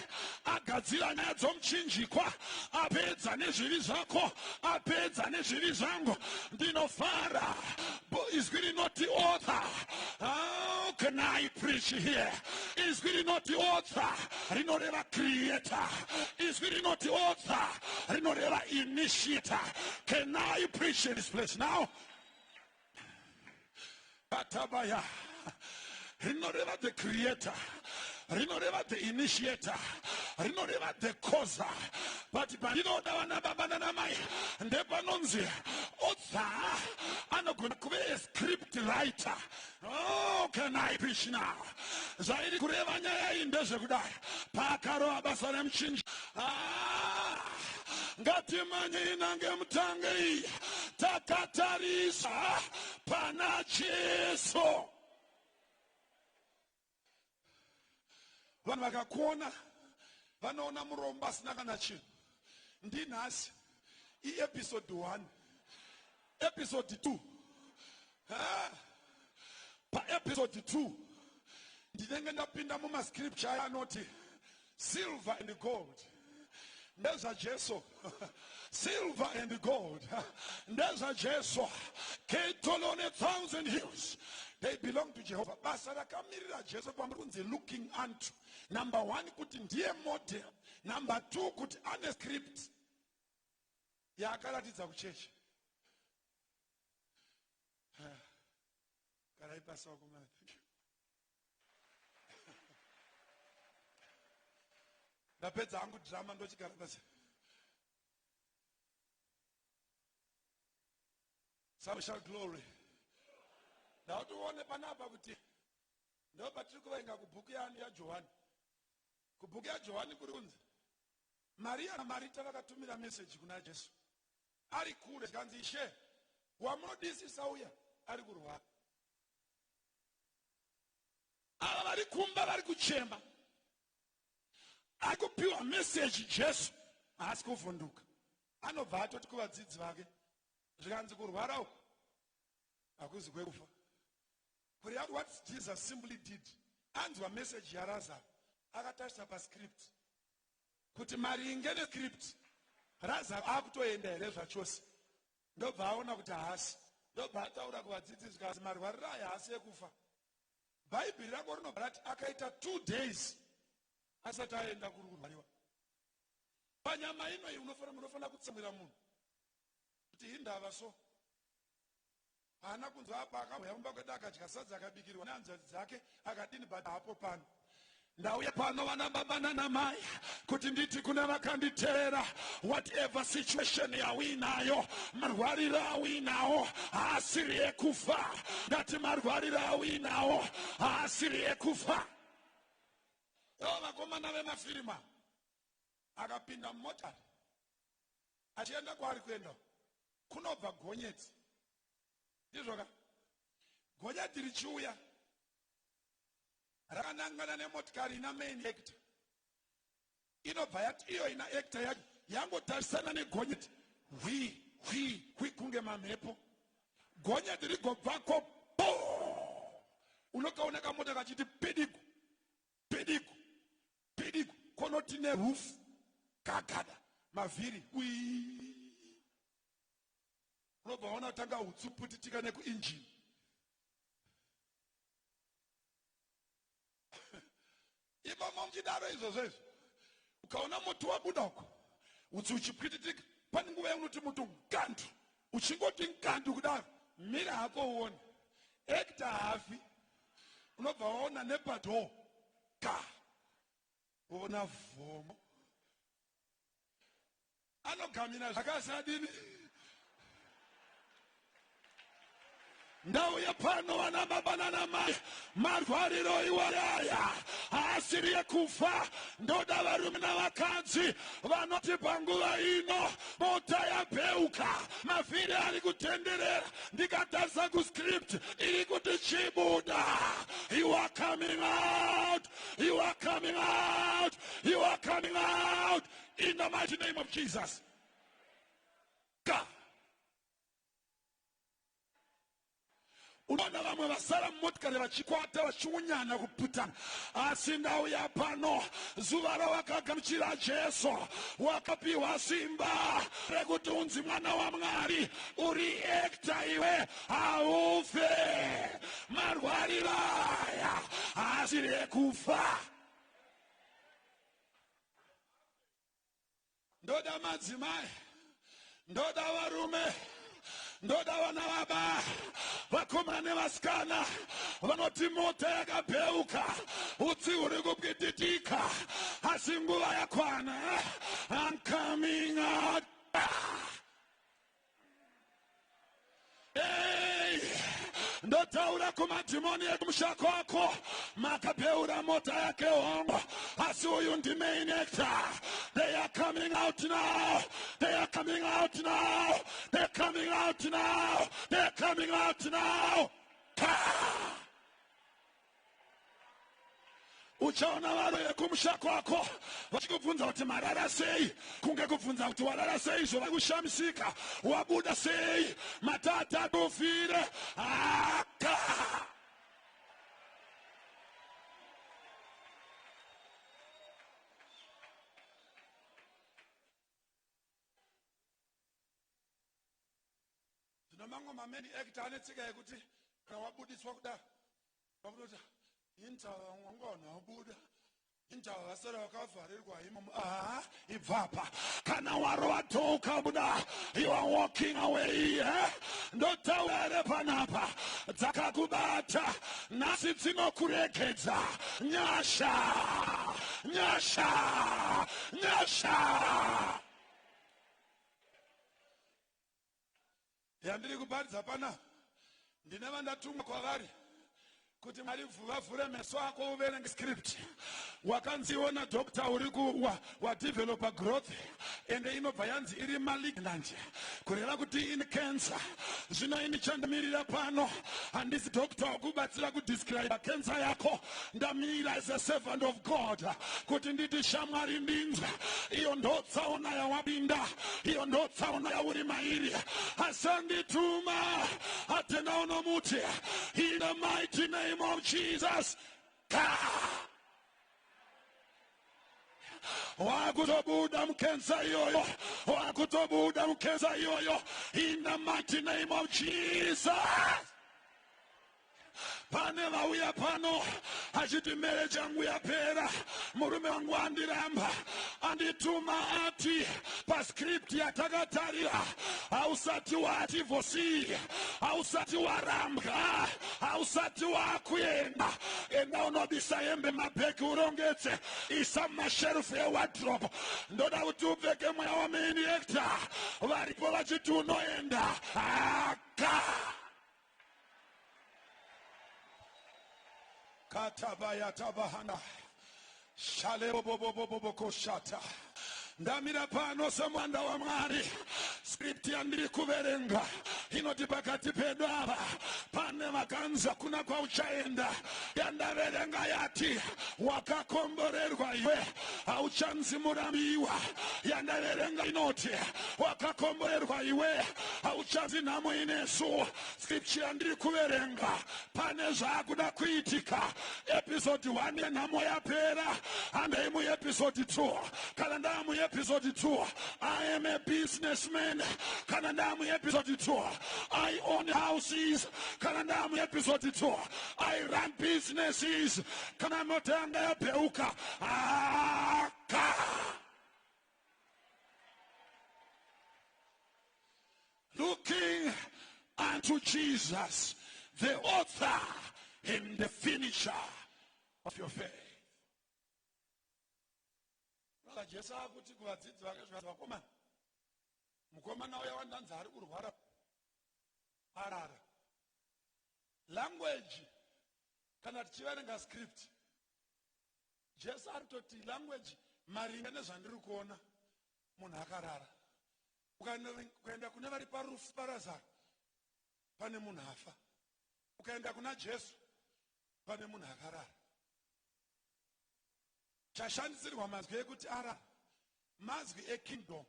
agadzira nyaya dzomuchinjikwa, apedza nezvivi zvako, apedza nezvivi zvangu. Ndinofara. Is really not the author? How can I preach here? Is really not the author? Rinoreva creator. Is really not the author? Rinoreva initiator. Can I preach in this place now? Batabaya. Rinoreva the creator. Rinoreva the initiator. Rinoreva the causer. But Banino Dawana Babana Mai and Debanonzi author and a script writer. Oh, can I preach now? Zaidi Kurevanya in Desagudai. Pakaro Abasalem Chinj. Gatimani Nangam Tangi Takatarisa Panacheso. Vanvakakuona vanoona murombo asina kana chinhu. Ndinhasi episode 1, episode 2. Pa-episode 2 ndinenge ndapinda mumascripture anoti silver and gold ndezva Jesu. Silver and gold ndezva Jesu. Cattle on 1,000 hills, they belong to Jehovah. Basa rakamirira Jesu pamunzi looking unto. Number 1 kuti ndiye model. Number 2 kuti ane script yaakaratidza kuchechi. Karaipasa wakomana. Thank you. Ndapedza hangu drama ndochigara pasi. Some shout glory. Now tuone panapa kuti ndo patiri kuvenga kubhuku ya Johani. Kubhuku ya Johani kurunzi Maria na Marita vakatumira message kuna Jesu. Ari kure kanzi she wamunodisisa uya ari kurwara. Ava vari kumba vari kuchemba. Ari kupiwa message Jesu haasi kuvhunduka. Anobva atoti kuvadzidzi vake zvikanzi kurwara uku hakuzi kwekufa. What Jesus simply did, anzwa message yaRazaro akatarisa pascript kuti maringe nescript Razaro akutoenda here zvachose. Ndobva aona kuti haasi. Ndobva ataura kuvadzidzi zvikazi marwariro aya haasi ekufa. Bhaibheri rako rinobva rati akaita 2 days asati aenda kuri kurwariwa. Panyama ino munofana kutsamwira munhu kuti indava so. Haana kunzwa apa akauya kumba kwedu akadya sadza akabikirwa nehanzvadzi dzake akadini bata hapo pano. Ndauya pano vana baba nana mai kuti nditi kuna vakanditeera, whatever situation yawinayo, marwariro awinawo haasiri ekufa. Ndati marwariro awinawo haasiri ekufa. Vakomana vemafirima akapinda mumotari achienda kwaari kuenda kunobva gonyeti. Ndizvoka gonyeti richiuya rakanangana nemotikari ina main actor inobva yati iyo ina actor yacho yangotarisana negonyeti hwi kunge mamhepo gonyeti rigobvako unokaoneka mota kachiti pidiku konoti nerufu kagada mavhiri unobva waona kutanga hutsu putitika nekuinjini imomo muchidaro izvozvo izvo ukaona moto wabuda uko hutsu uchipwititika pane nguva yaunoti moto ngandu uchingoti ngandu kudaro mira hako uone ekta hafi unobva waona nepadho ka ona vhomo anogamina zvakasadini ndauya pano vana baba nana mai marwariro iwayaya haasiri yekufa ndoda varume navakadzi vanoti panguva ino mota yapeuka mavhiri ari kutenderera ndikatarisa kuscript iri kuti chibuda you are coming out you are coming out you are coming out in the mighty name of Jesus. God. Unaona vamwe vasara mumotikari vachikwata vachiunyana kuputana asi ndauya pano zuva ravakagamuchira Jesu wakapiwa simba rekuti unzi mwana waMwari uri ekta iwe haufe marwariro aya haasiri ekufa. Ndoda madzimai ndoda varume ndoda vana baba vakomana nevasikana vanoti mota yakapeuka utsi huri kupwititika asi nguva yakwana. I'm coming out. Hey, ndotaura kumadhimoni ekumushako wako makapeura mota yake hongo asi uyu ndi main actor. They are coming out now. They are coming out now. They're coming out now. They're coming out now. Uchaona varo yekumushako wako vachikubvunza kuti marara sei kunge kubvunza kuti warara sei izvo vakushamisika wabuda sei matata dufire aka. Mango mameni ekta anetsika yekuti kana wabudiswa kudaro wabuda intawa ngona wabuda intawa vasara vakavharirwa imomo ibvapa kana warova toka buda you are walking away ndotaura panapa dzakakubata nhasi dzinokurekedza nyasha nyasha nyasha. Yandiri kubaridza pana ndine vandatumwa kwavari kuti Mwari vavhure meso ako uverenge script wakanziona doctor uri wadevelopa growth ende inobva yanzi iri malignant kureva kuti ini cancer. Zvino ini chandamirira pano handisi doctor wakubatsira kudescribe cancer yako ndamirira as a servant of God kuti nditi shamwari ndinzwa iyo ndotsaona yawabinda iyo ndotsaona yauri mairi asandituma atenda unomuti in the mighty name of Jesus. Wakutobuda mkenza yoyo wakutobuda mkenza yoyo in the mighty name of Jesus. Pane vauya pano achiti marriage yangu yapera murume wangu andiramba andituma ati pascript yatakatarira hausati wadivorce hausati warambwa hausati wakuenda enda unobisa hembe mabhegi urongetse isa masherufu ewardrobe ndoda kuti upfeke mweya wamain actor varipo vachiti unoenda aka. Katabaya tabahana shalebo bobo koshata ndamira pano semwanda wa Mwari script yandiri kuverenga inoti pakati pedu apa pane vakanzi hakuna kwauchaenda. Yandaverenga yati wakakomborerwa iwe hauchanzi murambiwa. Yandaverenga inoti wakakomborerwa iwe hauchanzi nhamo inesu. Scripture yandiri kuverenga pane zvaakuda kuitika. Episode 1 yenhamo yapera, handei muepisode 2. Kana ndaa muepisode 2, I am a businessman. Kana ndaa muepisode 2, I own houses. Kana ndaa muepisode 2, I run businesses. Kana moto yanga yapeuka. Looking unto Jesus, the author and the finisher of your faith. Jesu akuti kuvadzidzi vake zvikati, vakomana, mukomana uya wandanzi ari kurwara arara. Language, kana tichiverenga script, Jesu ari kutoti language maringe nezvandiri kuona munhu akarara. Ukaenda kune vari parufu paRazaro, pane munhu afa. Ukaenda kuna Jesu, pane munhu akarara. Chashandisirwa mazwi ekuti arara, mazwi ekingdom,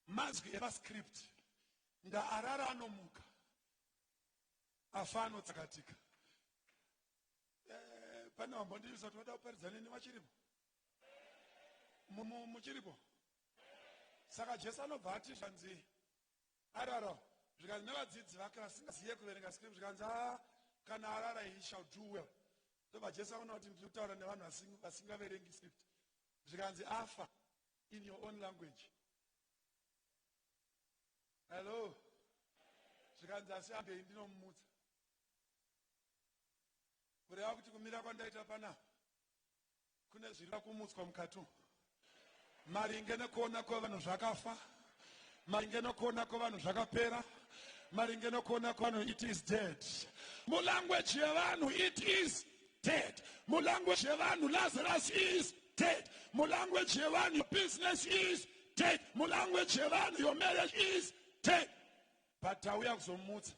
mazwi epascript. Ndaarara anomuka, afa anotsakatika. Pane wambondivisa kuti vada kuparidza neni vachiripo? Muchiripo? Saka Jesu anobva ati zvanzi arara. Zvikanzi nevadzidzi vake vasingaziye kuverenga script, zvikanzi kana arara he shall do well. Ndobva Jesu akaona kuti ndiri kutaura nevanhu vasingaverengi script. Zvikanzi afa in your own language. Hello. Zvikanzi asi ambei ndinomumutsa. Kureva kuti kumira kwandaita pana kune zviri kumutswa mukati. Maringe nekuona kwevanhu zvakafa, maringe nekuona kwevanhu zvakapera, maringe nekuona kwevanhu it is dead. Mulanguage yevanhu it is dead. Mulanguage yevanhu Lazarus is dead. Mulanguage yevanhu your business is dead. Mulanguage yevanhu your marriage is dead. But tauya kuzomutsa.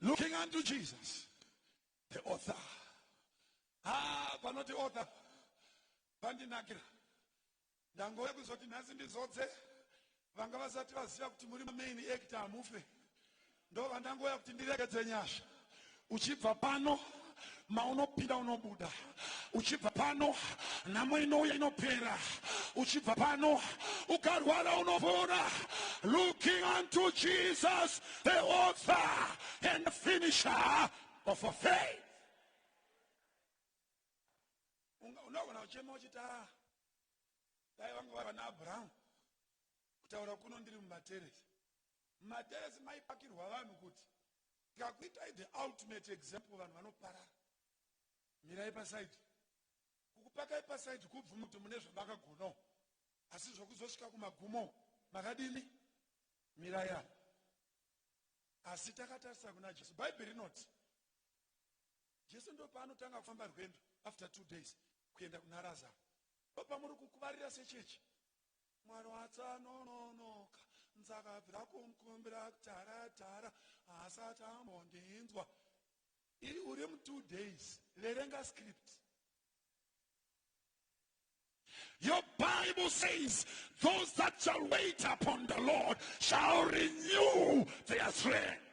Looking unto Jesus, the author. Panoti author. Pandinakira. Ndangouya kuzoti nhasi ndizodze. Vanga vasati vaziva kuti muri main actor amufe. Ndo vandangouya kuti ndiregedze nyasha. Uchibva pano, maunopinda unobuda. Uchibva pano, nhamo inouya inopera. Uchibva pano, ukarwara unopora. Looking unto Jesus, the author and the finisher of our faith. Unaona uchema uchita dai vangu vana Abraham kutaura kuno ndiri mumateresi. Mumateresi maipakirwa vanhu kuti tikakuita the ultimate example vanhu vanoparara. Mirai pasaidi. Kukupakai pasaidi kubvuma kuti mune zvamakagonawo. Asi zvokuzosvika kumagumo makadini? Mirai apa. Asi takatarisa kuna Jesu. Bhaibheri rinoti Jesu ndo paanotanga kufamba rwendo after 2 days kuenda kuna Lazaro. Pamuri kukuvarira sechechi. Mwari watsanonoka nzakabvira kumukumbira tara asati ambondinzwa. Iri uri mu 2 days. Verenga script. Your Bible says, those that shall wait upon the Lord shall renew their strength.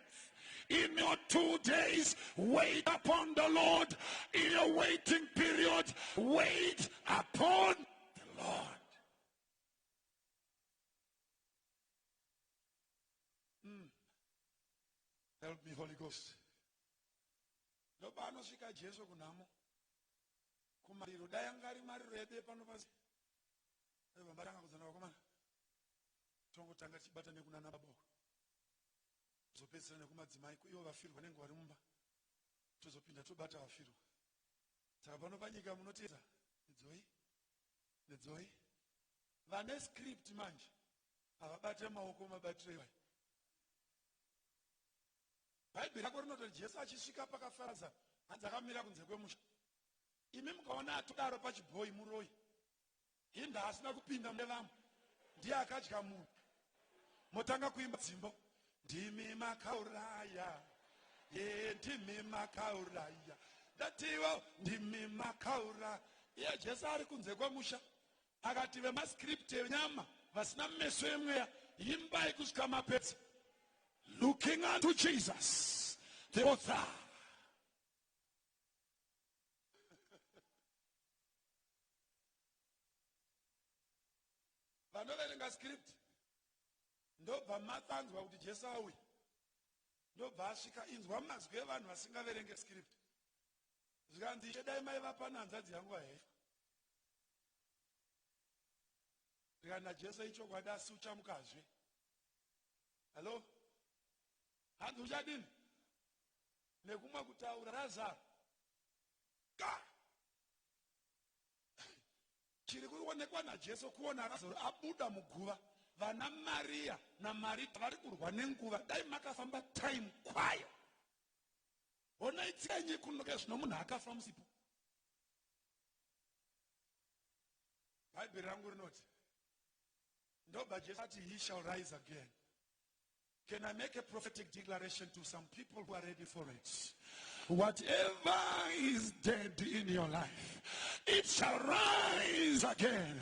In your 2 days, wait upon the Lord. In your waiting period, wait upon the Lord. Help me, Holy Ghost. Nobano shika Jesu kunamo. Kumariro dayangari mariro ebe pano pasi. Eba baranga kuzana wakomana. Tongo tanga chibata nekuna nababo. Zopesera nekumadzimai ivo vafirwa nengu vari mumba. Tozopinda tobata vafirwa. Saka pano panyika munotedza nedzoi. Vane script manje. Avabate maoko mabatire vai. Bhaibheri rako rinoti Jesu achisvika pakafaradza hanzi akamira kunze kwemusha. Imi mukaona atodaro pachibhoyi muroi. Hinda asina kupinda mune vamwe. ndiye akadya munhu. Motanga kuimba dzimbo. Ndimi makauraya. Ndimi makauraya. Ndatiwo ndimi makauraya. Iye Jesu ari kunze kwamusha. Akati vemascript enyama vasina meso emweya imbai kusvika mapedza. Looking unto Jesus, the author. Vanoverenga script ndobva matsanzwa kuti Jesu auya. Ndobva asvika inzwa mazwi evanhu vasingaverenge script. Zvikanzi dai maivapa hanzvadzi yangu haifa. Kana Jesu ichokwadi asi uchamukazve. Hello? Hanzi uchadini? Nekumwa kutaura Lazaro. Ka! Chiri kuonekwa naJesu kuona Lazaro abuda muguva. Vana Maria na Marita vari kurwa nenguva. Dai makafamba time kwayo. Ona itsenye kunoke zvino munhu akafa musipo. Bhaibheri rangu rinoti. Ndobva Jesu ati he shall rise again. Can I make a prophetic declaration to some people who are ready for it? Whatever is dead in your life, it shall rise again.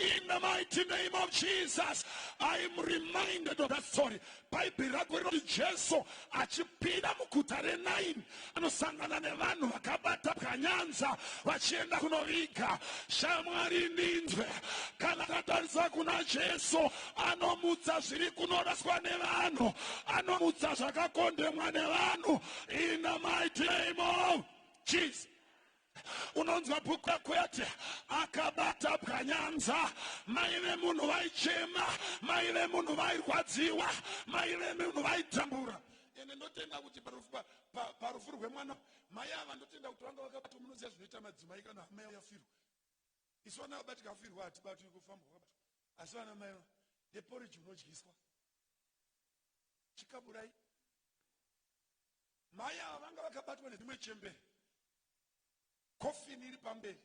In the mighty name of Jesus, I am reminded of that story. Bible Jesu achipinda mukutare 9 anosangana nevanhu vakabata kanyanza vachienda kunoviga shamwari ndinzwe kana tatarisa kuna Jesu anomutsa zviri kunoraswa nevanhu anomutsa zvakakondemwa nevanhu in the mighty name of Jesus. Unonzwa bhuku yako yati akabata kanyanza maive munhu vaichema maive munhu vairwadziwa maive munhu vaitambura. Ene ndotenda kuti parufu rwemwana mai ava ndotenda kuti vanga vakabata. Munoziva zvinoita madzimai kana mai yafirwa. Isu vana vabati kafirwa hatibatwi kufamba kwakabatwa. Asi vana mai neporiji unodyiswa chikaburai. Mai ava vanga vakabatwa nerimwe chembere. Coffee niri pamberi.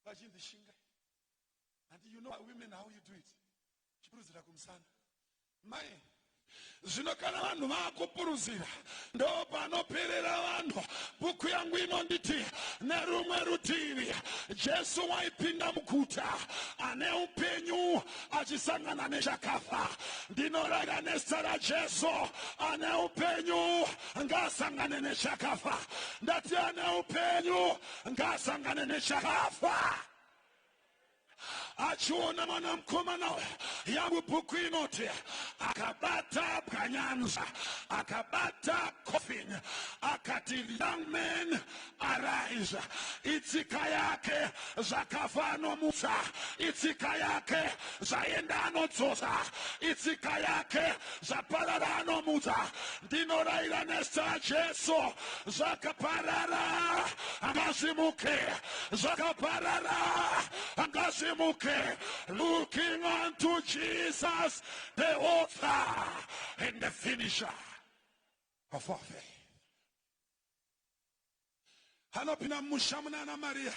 Vachinzi shinga. And you know women how you do it. Chipuruzira kumusana. Mai. Zvino kana vanhu vakupuruzira ndo panoperera vanhu. Bhuku yangu inonditi nerumwe rutivi Jesu waipinda muguta ane upenyu achisangana nechakafa. Ndinorayira nezita raJesu ane upenyu ngasangane nechakafa. Ndati ane upenyu ngasangane nechakafa. Achiona mwana mkomana yangu bhuku inoti akabata kanyanza akabata coffin akati young man arise. Itsika yake zvakafa anomutsa. Itsika yake zvaenda anodzosa. Itsika yake zvaparara anomutsa. Ndinorayira nezita raJesu zvakaparara angasimuke. Zvakaparara angasimuke. Looking unto Jesus, the author and the finisher of our faith. Hanopina mushamuna na Maria.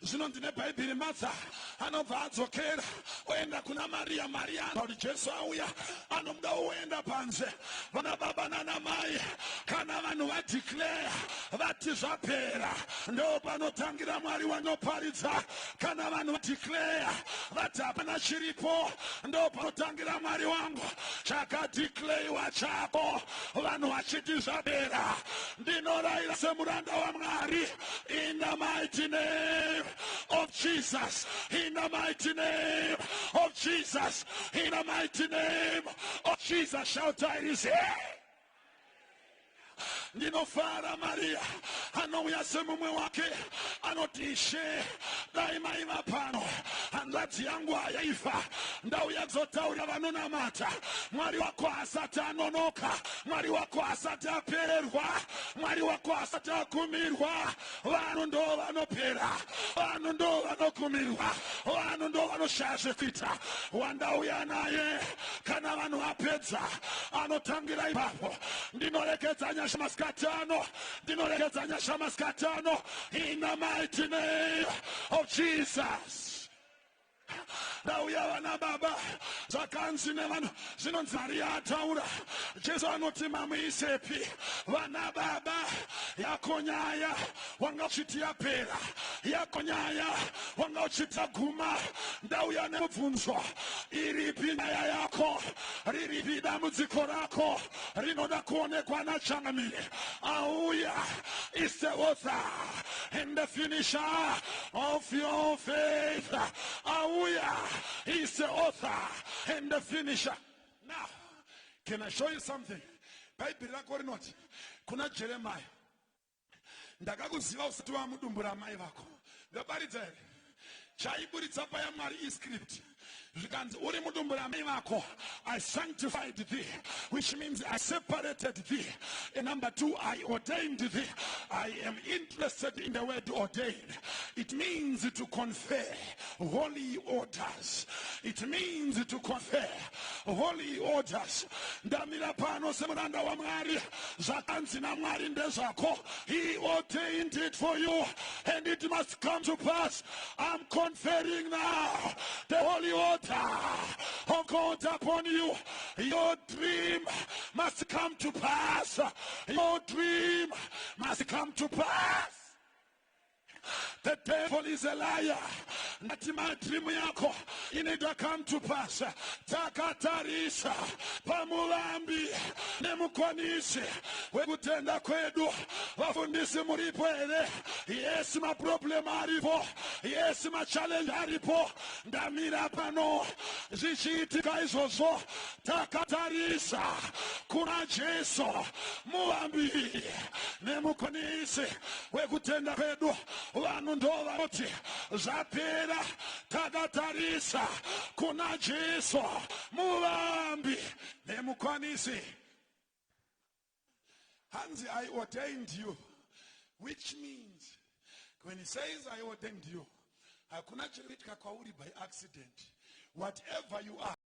Zvino ndine Bhaibheri madza anobva adzokera oenda kuna Maria. Maria kuti Jesu auya anomuda oenda panze. Vana baba nana mai kana vanhu vadeclare vati zvapera ndo panotangira Mwari wanoparidza. Kana vanhu vadeclare vati hapana chiripo ndo panotangira Mwari wangu. Chakadeclarewa chako vanhu vachiti zvapera. Ndinorayira semuranda waMwari in the mighty name of Jesus, in the mighty name of Jesus, in the mighty name of Jesus. Shout out his head. Ndinofara Maria anouya semumwe wake anotishe daima iva pano hanzvadzi yangu hayaifa ndauya kuzotaurira vanonamata. Mwari wako asati anonoka. Mwari wako asati apererwa. Mwari wako asati akumirwa. Vanhu ndo vanopera. Vanhu ndo vanokumirwa. Vanhu ndo vanoshaya zvekuita. Wandauya naye kana vanhu vapedza anotangira ipapo. Ndinorekedza nyasha masikatano. Ndinorekedza nyasha masikatano in the mighty name of Jesus. Dauya vana baba zvakanzi nevanhu zvinonzi Maria ataura. Jesu anoti mamuisepi vana baba yako nyaya wanga uchiti yapera, yako nyaya wanga uchiti yaguma. Ndauya nemubvunzo, iripi nyaya yako, riripi dambudziko rako rinoda kuonekwa nachangamire. Auya is the author and the finisher of your faith. Auya is the author and the finisher. Now, can I show you something? Bible rako rinoti kuna Jeremiah, ndakakuziva usati wamudumbura mai vako. Ndabaridza here chaiburitsa paya Mwari iscript zvikanzi uri mudumbura mai vako, I sanctified thee, which means I separated thee. And number two, I ordained thee. I am interested in the word ordained. It means to confer holy orders. It means to confer holy orders. Ndamira pano semuranda wa Mwari, zvakanzi naMwari ndezvako. He ordained it for you and it must come to pass. I'm conferring now the holy order of God upon you. Your dream must come to pass. Your dream must come to pass. The devil is a liar. Nati my dream yako ineda come to pass. Takatarisha pamulambi nemukwanisi wekutenda kwedu wafundisi muripo ere. Yes, my problem aripo. Yes, my challenge aripo. Ndamira pano zvichiitika izvozvo takatarisha kuna Jesu mulambi nemukwanisi wekutenda kwedu. Vanhu ndo vanoti zvapera, takatarisa kuna Jesu muvambi nemukwanisi. Hanzi, I ordained you, which means when he says I ordained you, hakuna chiritka kwauri by accident. Whatever you are,